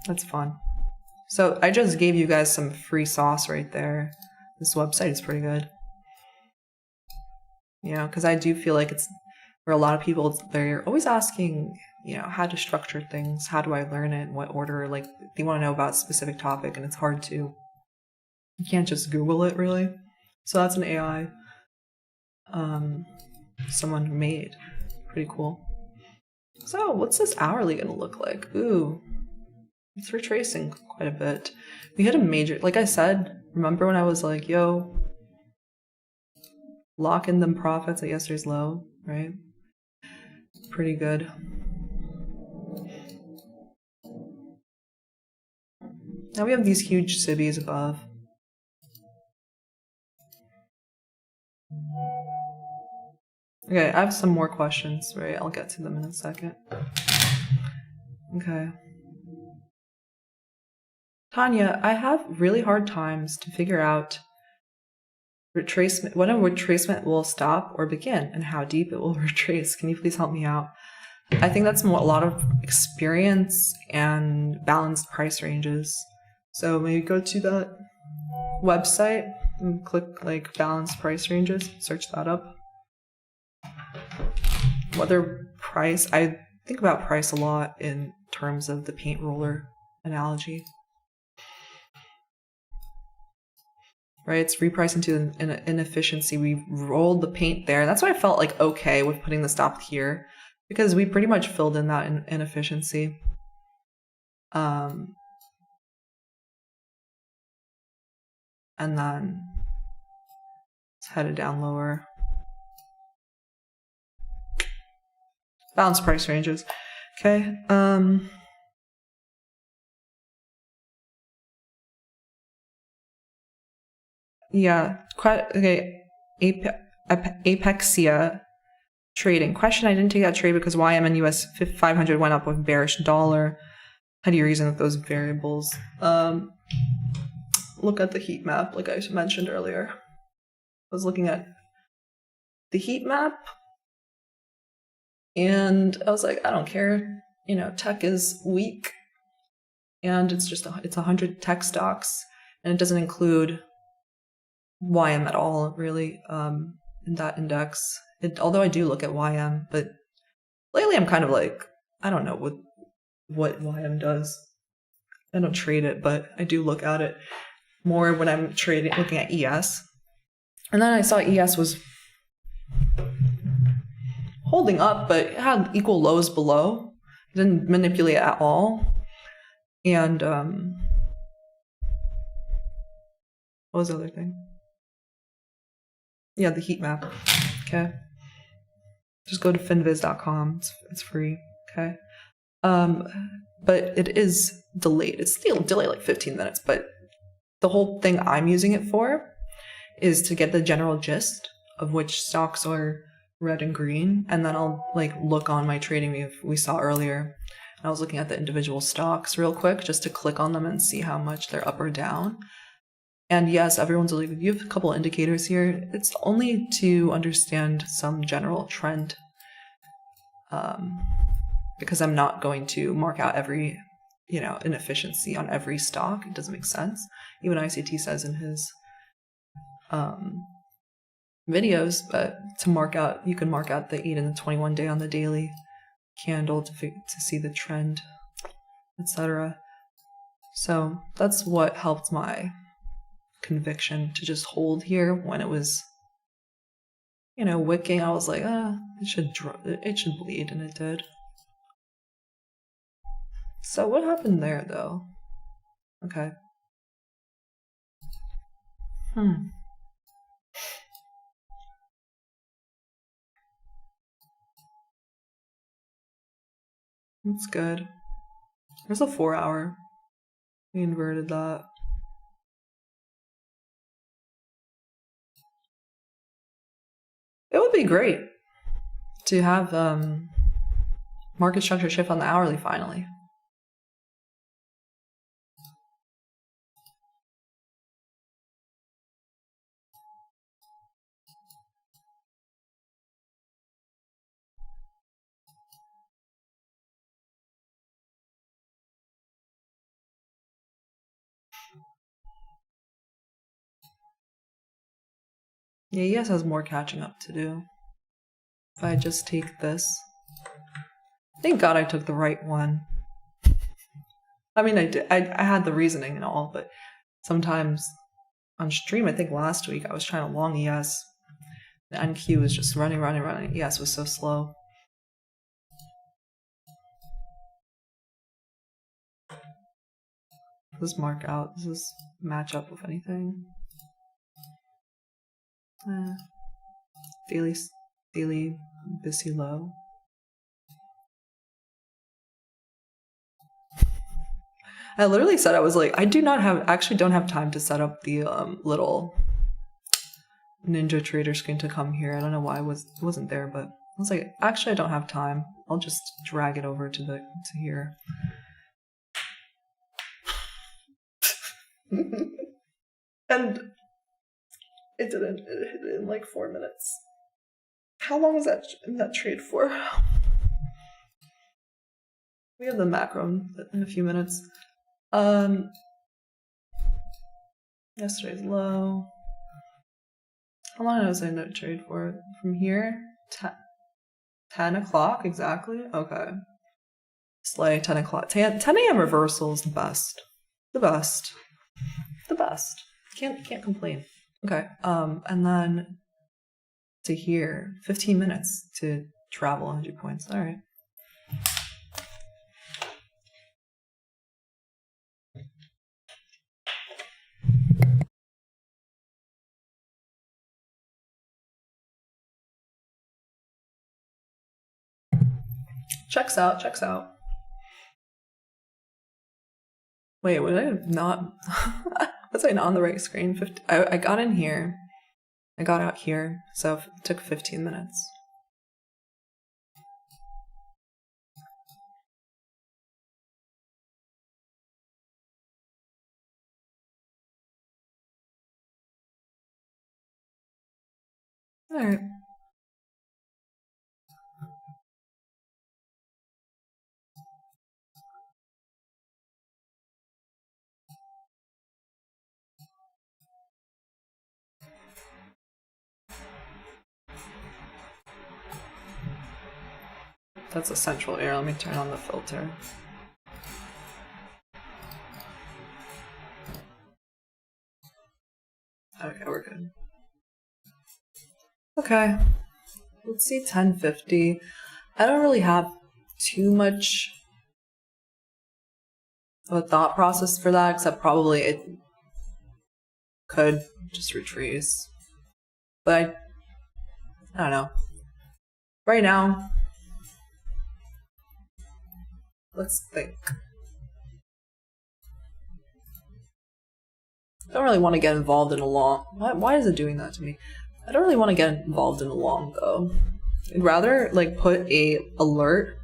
That's fun. So I just gave you guys some free sauce right there. This website is pretty good. You know, because I do feel like it's, for a lot of people, they're always asking, you know, how to structure things, how do I learn it, in what order, like they want to know about a specific topic, and it's hard to, you can't just Google it really. So that's an AI someone made. Pretty cool. So what's this hourly gonna look like? Ooh, it's retracing quite a bit. We hit a major, like I said, remember when I was like, yo, lock in them profits at yesterday's low, right? Pretty good. Now we have these huge civvies above. Okay, I have some more questions, right? I'll get to them in a second. Okay. Tanya, I have really hard times to figure out retracement, when a retracement will stop or begin, and how deep it will retrace. Can you please help me out? I think that's a lot of experience and balanced price ranges. So maybe go to that website and click like balanced price ranges, search that up. Whether price, I think about price a lot in terms of the paint roller analogy. Right, it's repriced into an inefficiency. We rolled the paint there. That's why I felt like okay with putting the stop here, because we pretty much filled in that inefficiency. And then it's headed down lower. Balanced price ranges. Okay. Yeah. Okay. Apexia trading. Question: I didn't take that trade because YM and US 500 went up with bearish dollar. How do you reason with those variables? Look at the heat map, like I mentioned earlier. I was looking at the heat map, and I was like, I don't care. You know, tech is weak, and it's 100 tech stocks, and it doesn't include YM at all, really, in that index. Although I do look at YM, but lately I'm kind of like, I don't know what YM does. I don't trade it, but I do look at it more when I'm looking at ES. And then I saw ES was holding up, but it had equal lows below. It didn't manipulate at all. And what was the other thing? Yeah, the heat map. Okay. Just go to finviz.com. It's free. Okay. But it is delayed. It's still delayed like 15 minutes, but the whole thing I'm using it for is to get the general gist of which stocks are red and green, and then I'll like look on my trading view we saw earlier. I was looking at the individual stocks real quick just to click on them and see how much they're up or down. And yes, everyone's like, you have a couple indicators here. It's only to understand some general trend, because I'm not going to mark out every, inefficiency on every stock. It doesn't make sense. Even ICT says in his videos, but you can mark out the 8 and the 21 day on the daily candle to see the trend, etc. So that's what helped my conviction to just hold here when it was, wicking. I was like, it should bleed, and it did. So what happened there, though? Okay. That's good. There's a 4-hour. We inverted that. It would be great to have market structure shift on the hourly finally. Yeah, ES has more catching up to do. If I just take this. Thank God I took the right one. I mean, I did. I had the reasoning and all, but sometimes on stream, I think last week, I was trying to long ES. The NQ was just running. ES was so slow. Does this mark out? Does this match up with anything? Daily busy low. I literally said, I was like, I actually don't have time to set up the little Ninja Trader screen to come here. I don't know why it wasn't there, but I was like, actually I don't have time. I'll just drag it over to here. And it didn't. It hit in like 4 minutes. How long was that trade for? We have the macro in a few minutes. Yesterday's low. How long was I in that trade for? From here? 10 o'clock exactly? Okay. Slay 10 o'clock. 10 a.m. reversal is the best. The best. Can't complain. Okay. And then to here, 15 minutes to travel 100 points. All right. Checks out. Wait, was I not? Was I not on the right screen? I got in here. I got out here, so it took 15 minutes. All right. That's a central error. Let me turn on the filter. Okay, we're good. Okay. Let's see 1050. I don't really have too much of a thought process for that, except probably it could just retrace. But I don't know. Right now, let's think. I don't really want to get involved in a long. Why is it doing that to me? I don't really want to get involved in a long though. I'd rather like put a alert.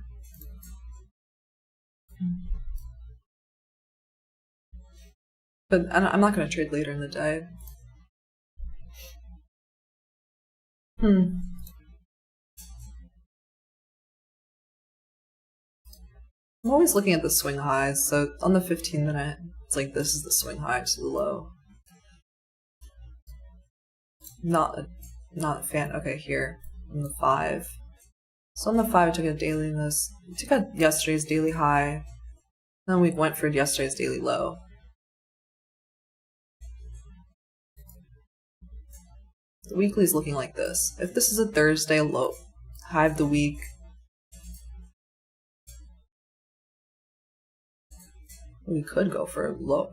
But I'm not going to trade later in the day. I'm always looking at the swing highs, so on the 15-minute, it's like this is the swing high to the low. Not a fan. Okay, here on the 5. So on the 5, I took a daily in this. We took out yesterday's daily high. Then we went for yesterday's daily low. The weekly is looking like this. If this is a Thursday low, high of the week, we could go for a low.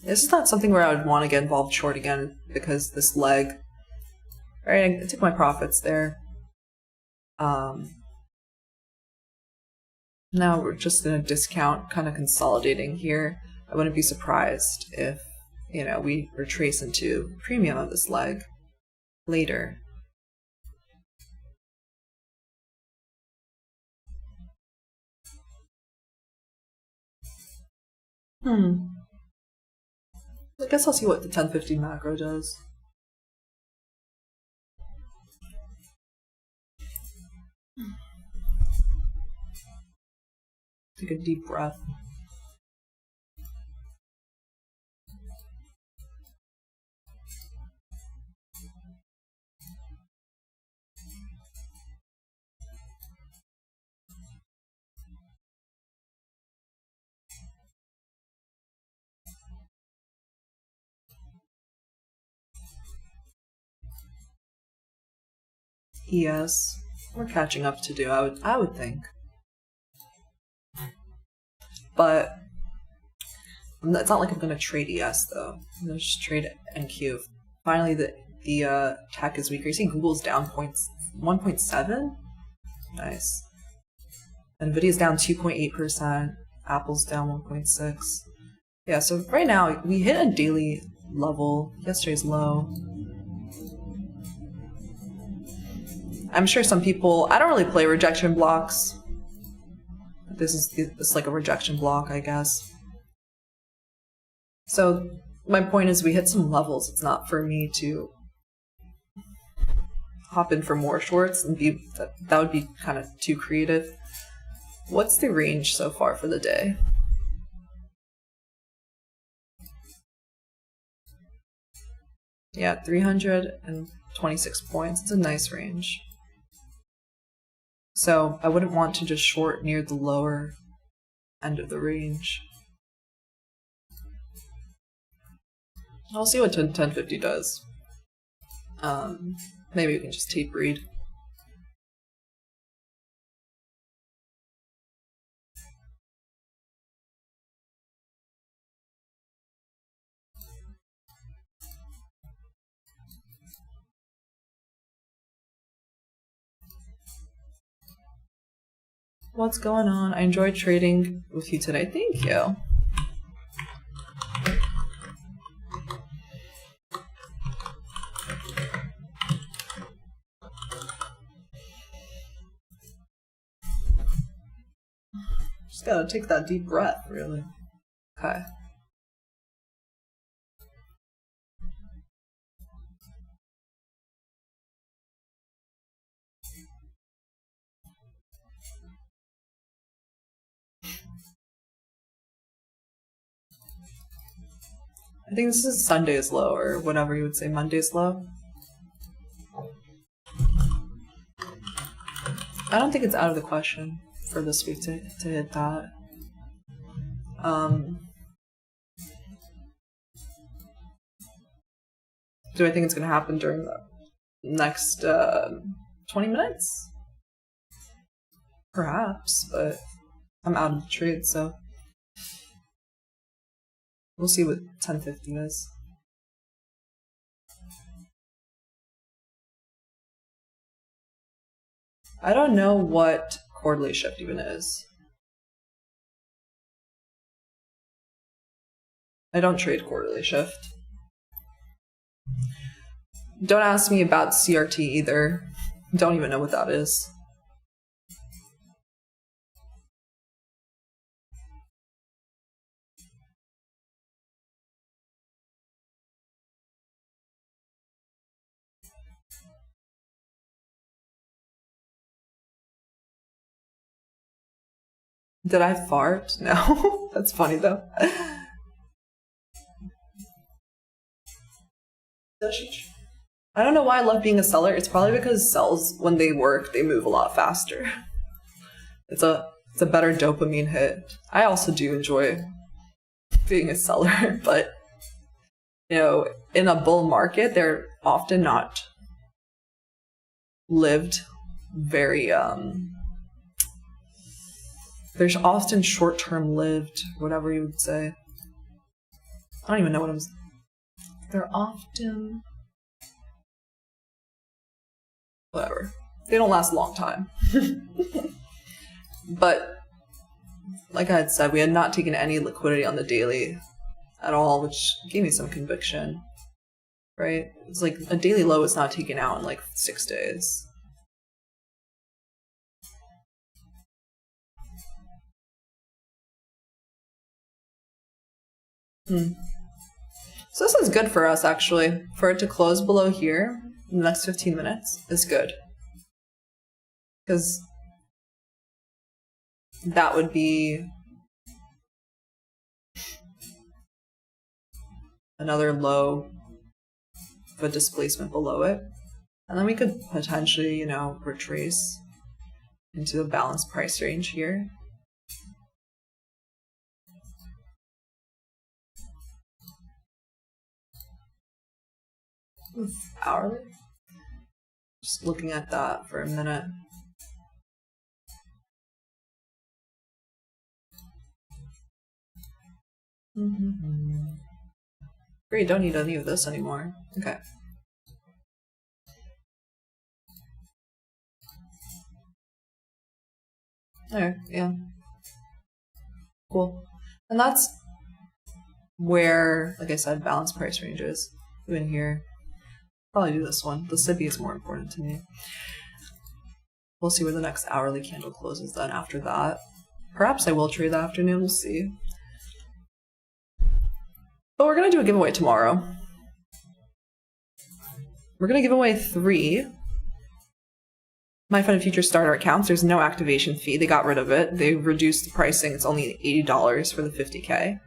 This is not something where I would want to get involved short again because this leg. Alright, I took my profits there. Now we're just in a discount, kind of consolidating here. I wouldn't be surprised if, we retrace into premium of this leg later. I guess I'll see what the 1050 macro does. Take a deep breath. ES. We're catching up to do, I would think. But it's not like I'm gonna trade ES though. I'm gonna just trade NQ. Finally the tech is weaker. You see Google's down 1.7? Nice. Nvidia's down 2.8%. Apple's down 1.6. Yeah, so right now we hit a daily level. Yesterday's low. I'm sure some people, I don't really play rejection blocks. This is like a rejection block, I guess. So my point is we hit some levels. It's not for me to hop in for more shorts and that would be kind of too creative. What's the range so far for the day? Yeah, 326 points. It's a nice range. So I wouldn't want to just short near the lower end of the range. I'll see what 1050 does. Maybe we can just tape read. What's going on? I enjoyed trading with you today. Thank you. Just gotta take that deep breath, really. Okay. I think this is Sunday's low, or whatever you would say, Monday's low. I don't think it's out of the question for this week to hit that. Do I think it's going to happen during the next 20 minutes? Perhaps, but I'm out of the trade, so we'll see what 1050 is. I don't know what quarterly shift even is. I don't trade quarterly shift. Don't ask me about CRT either. Don't even know what that is. Did I fart? No. That's funny though. I don't know why I love being a seller. It's probably because sells, when they work, they move a lot faster. It's a better dopamine hit. I also do enjoy being a seller, but you know, in a bull market, they're often not lived very there's often short-term lived, whatever you would say. I don't even know what I'm... They're often... Whatever. They don't last a long time. But, like I had said, we had not taken any liquidity on the daily at all, which gave me some conviction. Right? It's like a daily low is not taken out in like 6 days. So this is good for us, actually. For it to close below here in the next 15 minutes is good. Because that would be another low of a displacement below it. And then we could potentially, you know, retrace into the balanced price range here. Hourly? Just looking at that for a minute. Great, don't need any of this anymore. Okay. There, yeah. Cool. And that's where, like I said, balanced price range is. In here. Probably do this one. The SIBI is more important to me. We'll see where the next hourly candle closes then after that. Perhaps I will trade the afternoon, we'll see. But we're going to do a giveaway tomorrow. We're going to give away 3 My Fun and Future starter accounts. There's no activation fee. They got rid of it. They reduced the pricing. It's only $80 for the 50K.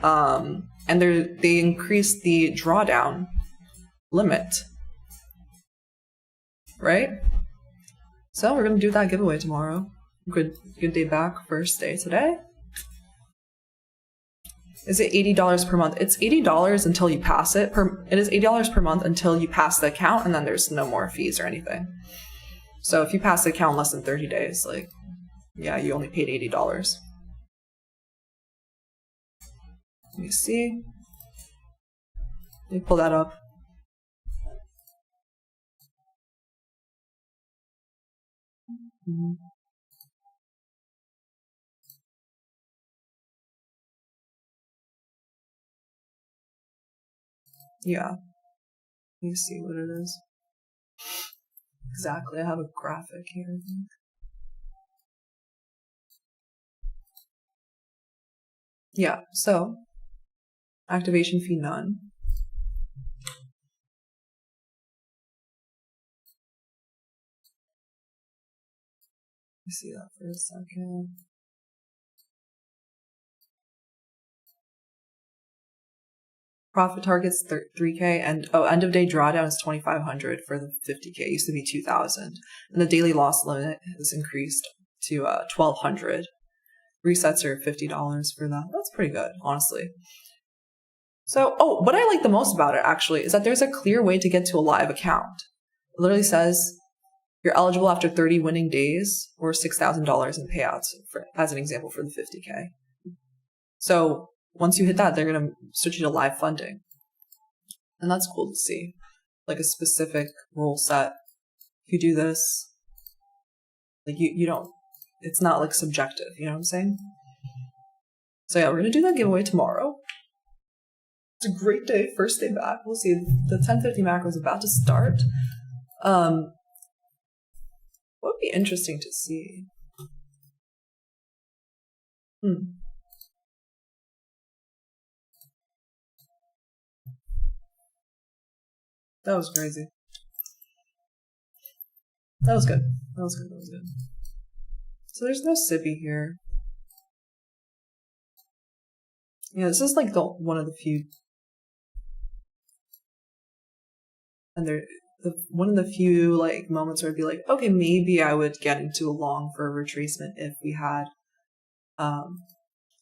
And they increased the drawdown limit. Right? So we're going to do that giveaway tomorrow. Good day back. First day today. Is it $80 per month? It's $80 until you pass it. It is $80 per month until you pass the account, and then there's no more fees or anything. So if you pass the account in less than 30 days, like, yeah, you only paid $80. Let me see. Let me pull that up. Yeah. Let me see what it is. Exactly. I have a graphic here, I think. Yeah, so activation fee none. Let me see that for a second. Profit target's 3K, and end of day drawdown is 2,500 for the 50K. It used to be 2,000, and the daily loss limit has increased to 1,200. Resets are $50 for that. That's pretty good, honestly. So, what I like the most about it actually is that there's a clear way to get to a live account. It literally says you're eligible after 30 winning days or $6,000 in payouts, as an example for the 50K. So once you hit that, they're going to switch you to live funding. And that's cool to see. Like a specific rule set. If you do this, like you don't, it's not like subjective, you know what I'm saying? So yeah, we're going to do that giveaway tomorrow. It's a great day, first day back. We'll see. The 1050 macro is about to start. What would be interesting to see? That was crazy. That was good. That was good. That was good. So there's no SIBI here. Yeah, this is like one of the few, and one of the few like moments where I'd be like, okay, maybe I would get into a long for a retracement if we had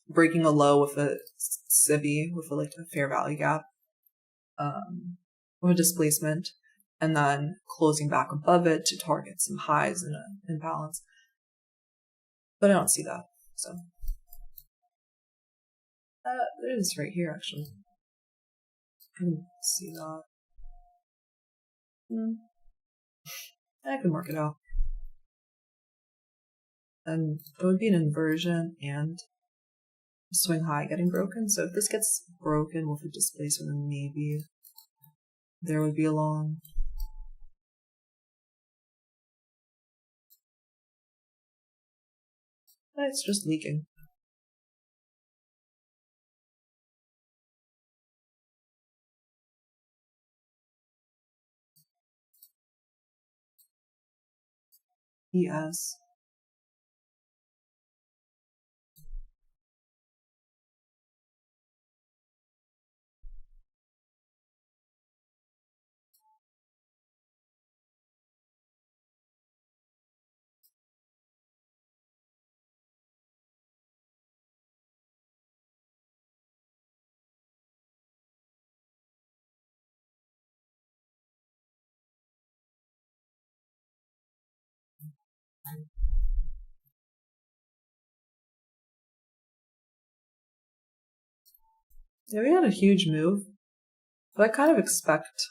breaking a low with a SIBI with like a fair value gap, with a displacement, and then closing back above it to target some highs in an imbalance. But I don't see that, so it is right here actually. I can see that. I can work it out. And it would be an inversion and a swing high getting broken. So if this gets broken with a displacement, then maybe there would be a long. But it's just leaking. ES. Yeah, we had a huge move, but I kind of expect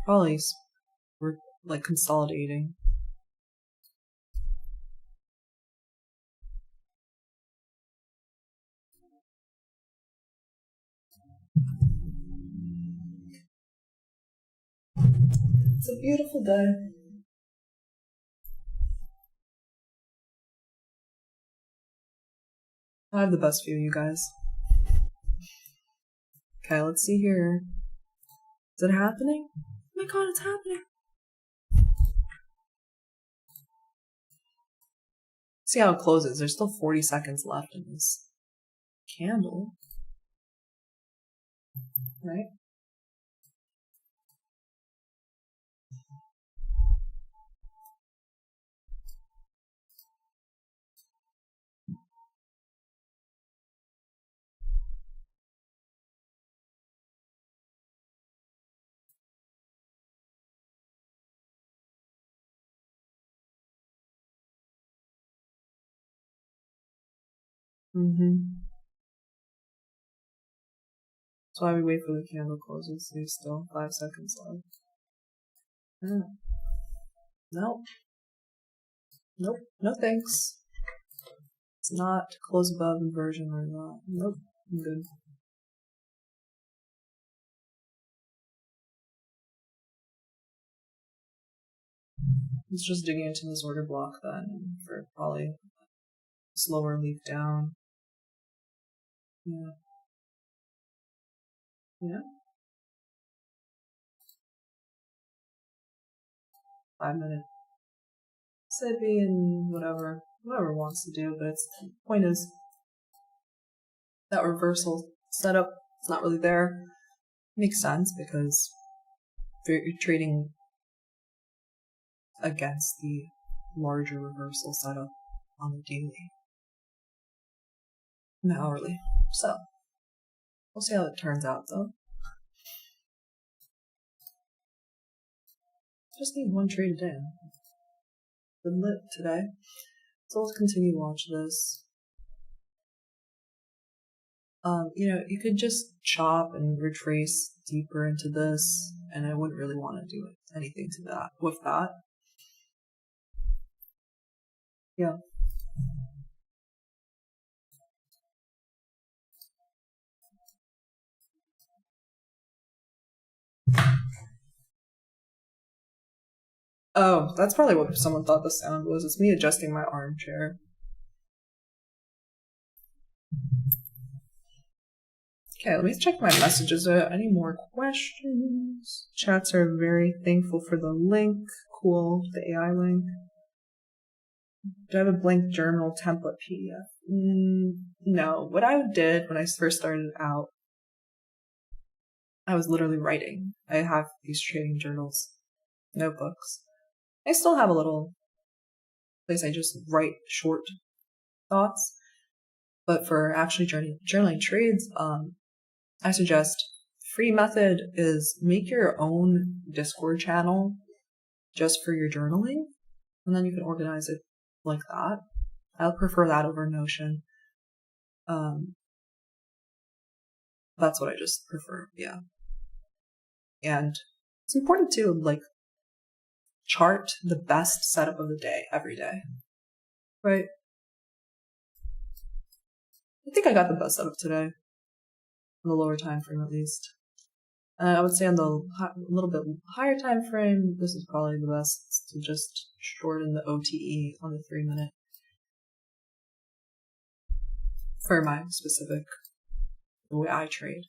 probably we're like consolidating. It's a beautiful day. I have the best view, you guys. Okay, let's see here. Is it happening? Oh my god, it's happening. See how it closes. There's still 40 seconds left in this candle. Right? That's why we wait for the candle closes. There's still 5 seconds left. Nope. Nope. No thanks. It's not close above inversion or not. Nope. I'm good. It's just digging into this order block then for probably slower leaf down. Yeah. Yeah. 5 minute sippy and whatever it wants to do, but the point is that reversal setup is not really there. Makes sense because if you're trading against the larger reversal setup on the daily and the hourly. So we'll see how it turns out though. Just need one trade a day. Been lit today. So let's continue to watch this. You could just chop and retrace deeper into this, and I wouldn't really want to do anything to that with that. Yeah. Oh, that's probably what someone thought the sound was. It's me adjusting my armchair. Okay, let me check my messages. Any more questions? Chats are very thankful for the link. Cool, the AI link. Do I have a blank journal template PDF? No. What I did when I first started out, I was literally writing. I have these trading journals, notebooks. I still have a little place I just write short thoughts. But for actually journaling trades, I suggest free method is make your own Discord channel just for your journaling, and then you can organize it like that. I prefer that over Notion. That's what I just prefer, yeah. And it's important to chart the best setup of the day every day, right? I think I got the best setup today, on the lower time frame at least. I would say on the little bit higher time frame, this is probably the best to just shorten the OTE on the 3 minute for my specific the way I trade,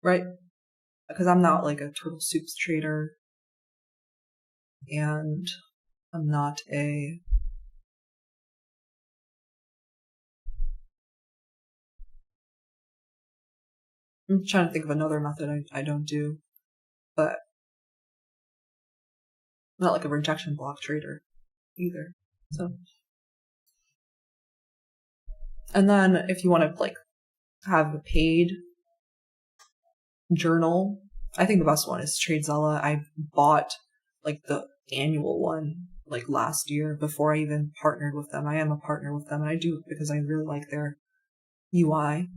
right? Because I'm not like a total soups trader. and I'm not a I'm trying to think of another method I don't do, but I'm not like a rejection block trader either. So, and then if you want to like have a paid journal, I think the best one is TradeZella. I bought like the annual one like last year before I even partnered with them. I am a partner with them, and I do it because I really like their UI,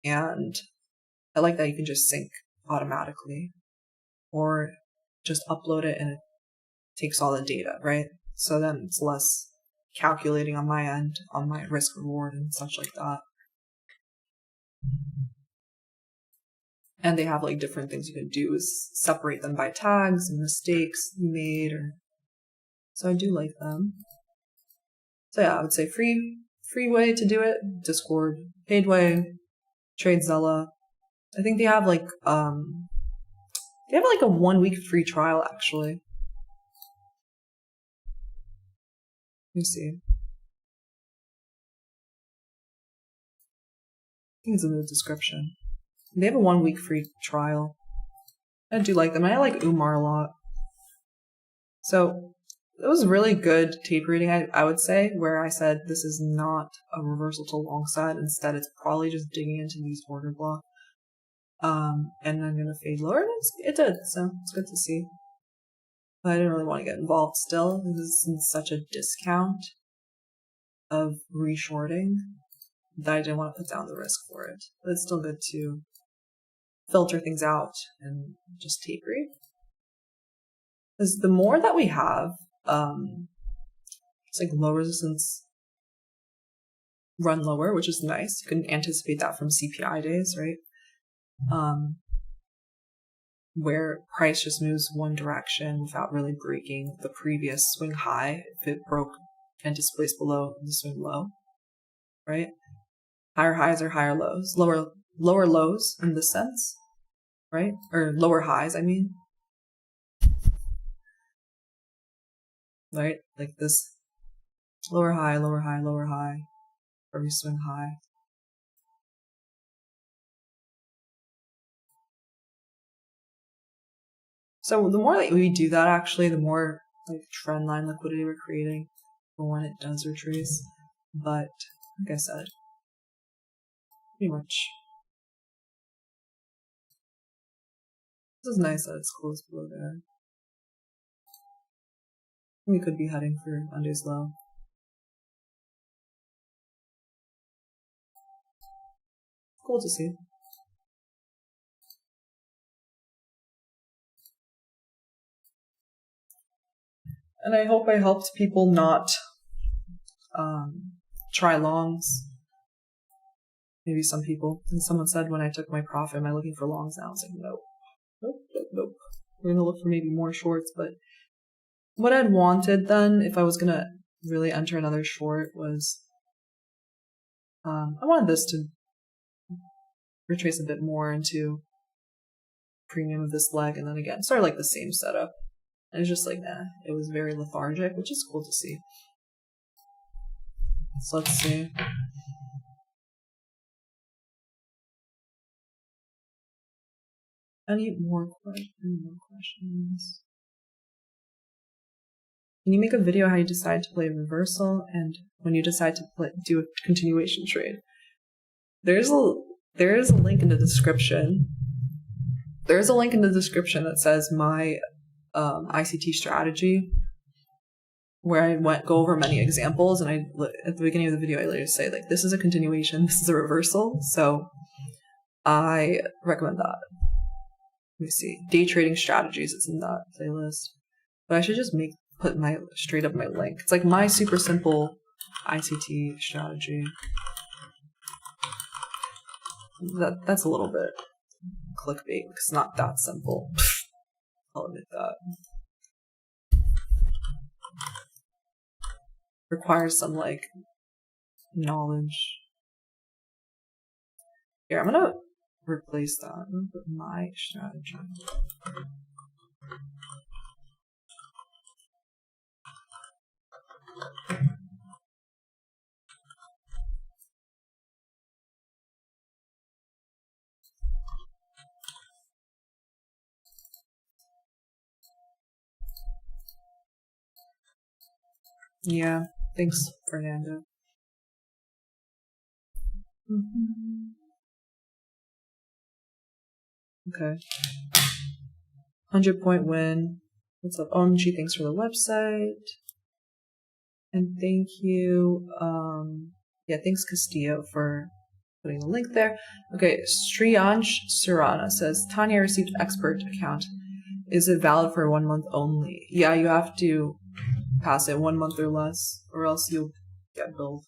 and I like that you can just sync automatically or just upload it and it takes all the data, right? So then it's less calculating on my end, on my risk reward and such like that. And they have like different things you can do is separate them by tags and mistakes you made, or so I do like them. So yeah, I would say free way to do it, Discord. Paid way, TradeZella. I think they have like a 1 week free trial actually. Let me see. I think it's in the description. They have a 1 week free trial. I do like them. I like Umar a lot. So it was really good tape reading, I would say, where I said this is not a reversal to long side. Instead, it's probably just digging into these order block. And I'm going to fade lower. And it did, so it's good to see. But I didn't really want to get involved still. This is in such a discount of reshorting that I didn't want to put down the risk for it. But it's still good to filter things out and just tape read. Because the more that we have, it's like low resistance run lower, which is nice. You can anticipate that from CPI days, right? Where price just moves one direction without really breaking the previous swing high if it broke and displaced below the swing low, right? Higher highs or higher lows, lower lows in this sense, right? Or lower highs, I mean. Right? Like this lower high, lower high, lower high, every swing high. So the more that we do that, actually, the more like trend line liquidity we're creating for when it does retrace. But like I said, pretty much. This is nice that it's closed below there. We could be heading for Monday's low. Cool to see. And I hope I helped people not try longs. Maybe some people. And someone said when I took my profit, am I looking for longs now? I was like, nope. Nope. We're going to look for maybe more shorts. But what I'd wanted then, if I was going to really enter another short, was I wanted this to retrace a bit more into premium of this leg. And then again, sort of like the same setup. And it's just like, it was very lethargic, which is cool to see. So let's see. Any more questions? Can you make a video how you decide to play reversal and when you decide to do a continuation trade? There is a link in the description. There is a link in the description that says my ICT strategy, where I go over many examples, and at the beginning of the video I literally say like, this is a continuation, this is a reversal. So I recommend that. Let me see. Day trading strategies is in that playlist. But I should just put straight up my link. It's like my super simple ICT strategy. That's a little bit clickbait because it's not that simple. I'll admit that. Requires some like knowledge. Here, I'm gonna replace that. I'm gonna put my strategy. Yeah, thanks, Fernando. Okay. 100-point win. What's up? OMG, thanks for the website. And thank you. Yeah, thanks Castillo for putting the link there. Okay, Sriyansh Surana says, Tanya received expert account. Is it valid for 1 month only? Yeah, you have to pass it 1 month or less, or else you'll get billed.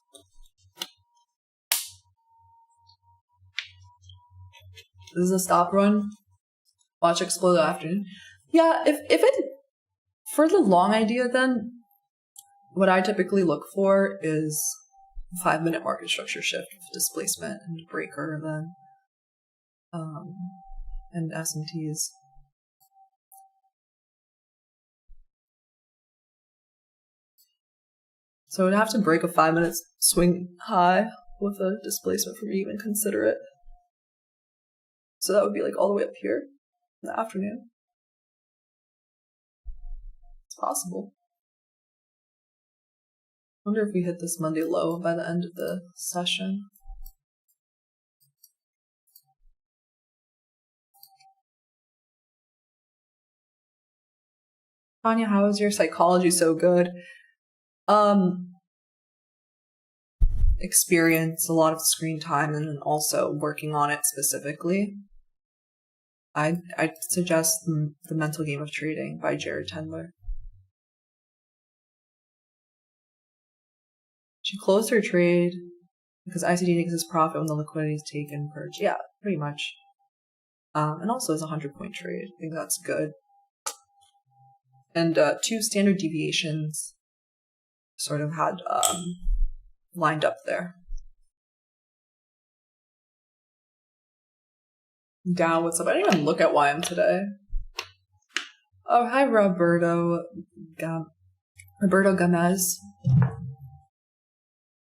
This is a stop run. Watch Explode Afternoon. Yeah, if it for the long idea, then what I typically look for is 5-minute market structure shift with displacement and breaker, then and SMTs. So it would have to break a 5-minute swing high with a displacement for me to even consider it. So that would be like all the way up here in the afternoon. It's possible. I wonder if we hit this Monday low by the end of the session. Tanya, how is your psychology so good? Experience, a lot of screen time, and then also working on it specifically. I'd suggest The Mental Game of Trading by Jared Tendler. She closed her trade because ICT takes its profit when the liquidity is taken purge. Yeah, pretty much. And also it's a 100-point trade. I think that's good. And 2 standard deviations sort of had lined up there. Dow, what's up? I didn't even look at YM today. Oh, hi, Roberto Gomez.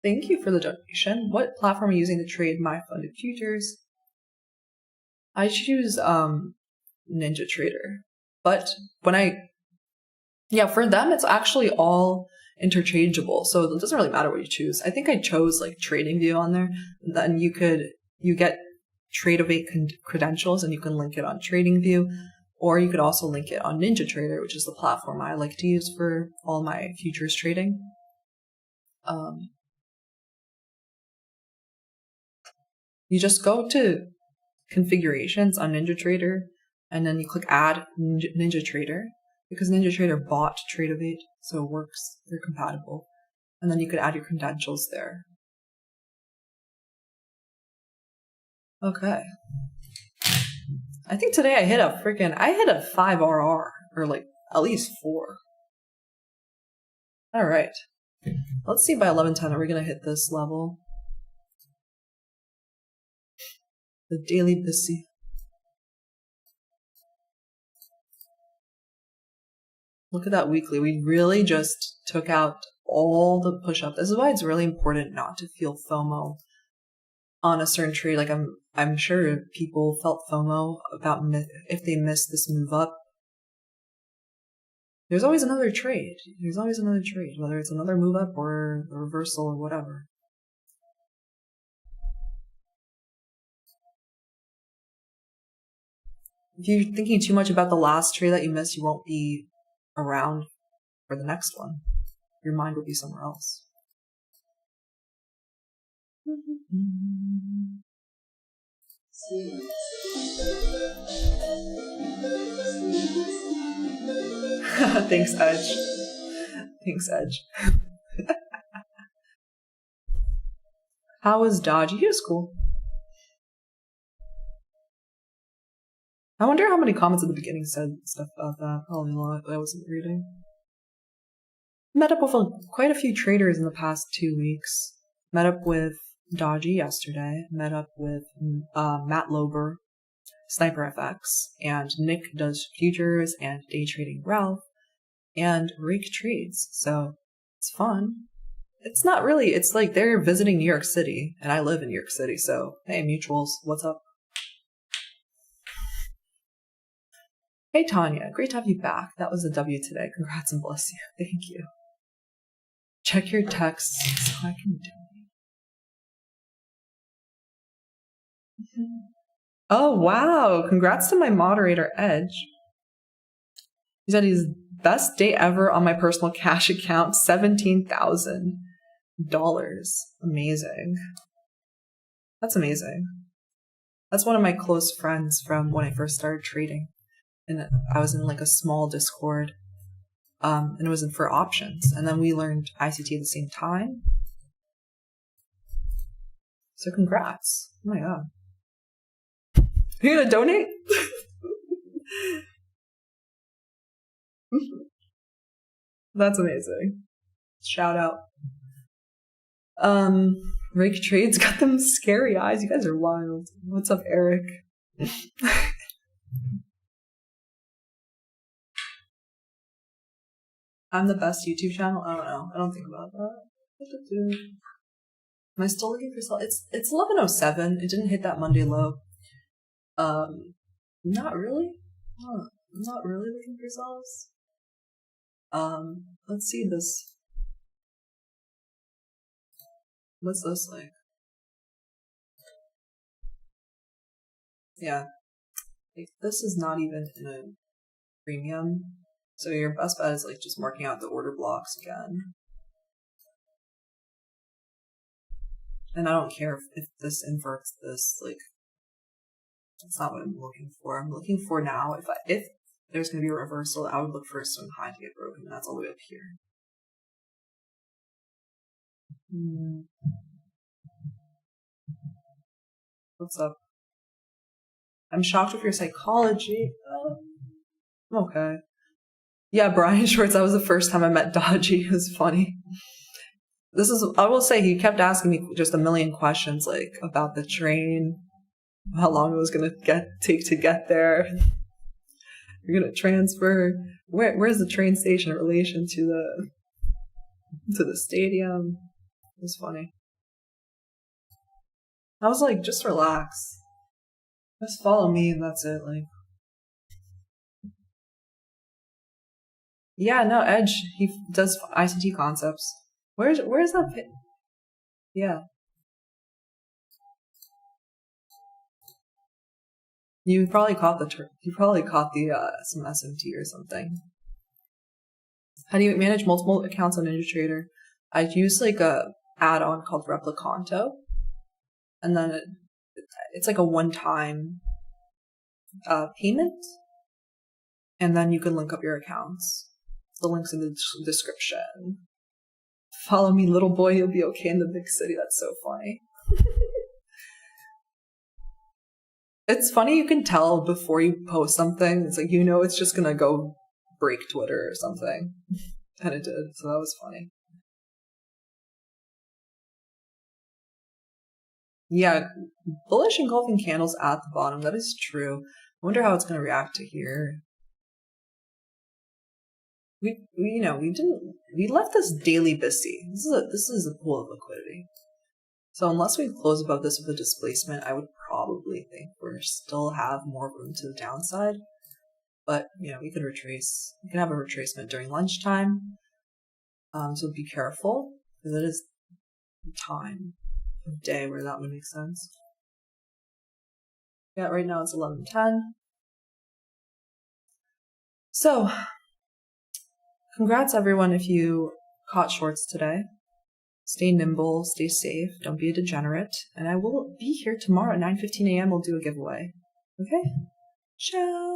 Thank you for the donation. What platform are you using to trade my funded futures? I choose NinjaTrader. But for them, it's actually all interchangeable. So it doesn't really matter what you choose. I think I chose like TradingView on there. Then you get Tradeovate credentials and you can link it on TradingView, or you could also link it on NinjaTrader, which is the platform I like to use for all my futures trading. You just go to configurations on NinjaTrader, and then you click Add NinjaTrader, because NinjaTrader bought Tradeovate, so it works. They're compatible. And then you could add your credentials there. Okay. I think today I hit a 5 RR, or like at least 4. All right. Let's see by 11:10, are we going to hit this level? The daily busy. Look at that weekly. We really just took out all the push-up. This is why it's really important not to feel FOMO on a certain trade. Like I'm sure people felt FOMO about if they missed this move up. There's always another trade. Whether it's another move up or a reversal or whatever. If you're thinking too much about the last trade that you missed, you won't be around for the next one. Your mind will be somewhere else. Thanks, Edge. How was Dodgy? He was cool. I wonder how many comments at the beginning said stuff about that. Probably a lot that I wasn't reading. Met up with quite a few traders in the past 2 weeks. Met up with Dodgy yesterday. Met up with Matt Lober, Sniper FX, and Nick does futures and day trading Ralph, and Rake trades. So It's fun. It's not really, it's like they're visiting New York City, and I live in New York City, so hey, mutuals, what's up? Hey, Tanya, great to have you back. That was a W today. Congrats and bless you. Thank you. Check your texts so I can do it. Oh, wow. Congrats to my moderator, Edge. He said he's best day ever on my personal cash account, $17,000. Amazing. That's amazing. That's one of my close friends from when I first started trading. And I was in like a small Discord. And it was for options. And then we learned ICT at the same time. So congrats. Oh my god. Are you gonna donate? That's amazing. Shout out. Rake Trades got them scary eyes. You guys are wild. What's up, Eric? I'm the best YouTube channel? I don't know. I don't think about that. Am I still looking for sell? It's 11:07. It didn't hit that Monday low. Not really. Huh. I'm not really looking for sells. Let's see this. What's this like? Yeah. Like, this is not even in a premium. So your best bet is like just marking out the order blocks again. And I don't care if this inverts this, like, that's not what I'm looking for. I'm looking for now, if there's going to be a reversal, I would look for a swing high to get broken, and that's all the way up here. What's up? I'm shocked with your psychology. Okay. Yeah, Brian Schwartz, that was the first time I met Dodgy. It was funny. I will say, he kept asking me just a million questions, like, about the train, how long it was going to take to get there. You're going to transfer. Where's the train station in relation to the stadium? It was funny. I was like, just relax. Just follow me and that's it. Like, yeah, no, Edge, he does ICT concepts. Where's that pit? Yeah. You probably caught the some SMT or something. How do you manage multiple accounts on NinjaTrader? I use like a add-on called Replicanto, and then it's like a one-time payment, and then you can link up your accounts. The link's in the description. Follow me, little boy. You'll be okay in the big city. That's so funny. It's funny, you can tell before you post something. It's like, it's just gonna go break Twitter or something. And it did, so that was funny. Yeah, bullish engulfing candles at the bottom. That is true. I wonder how it's gonna react to here. We left this daily busy. This is a pool of liquidity. So unless we close above this with a displacement, I would probably think we still have more room to the downside. But, we could retrace. We can have a retracement during lunchtime. So be careful, because it is time of day where that would make sense. Yeah, right now it's 11:10. So, congrats everyone if you caught shorts today. Stay nimble, stay safe, don't be a degenerate, and I will be here tomorrow at 9:15 a.m. We'll do a giveaway. Okay? Ciao!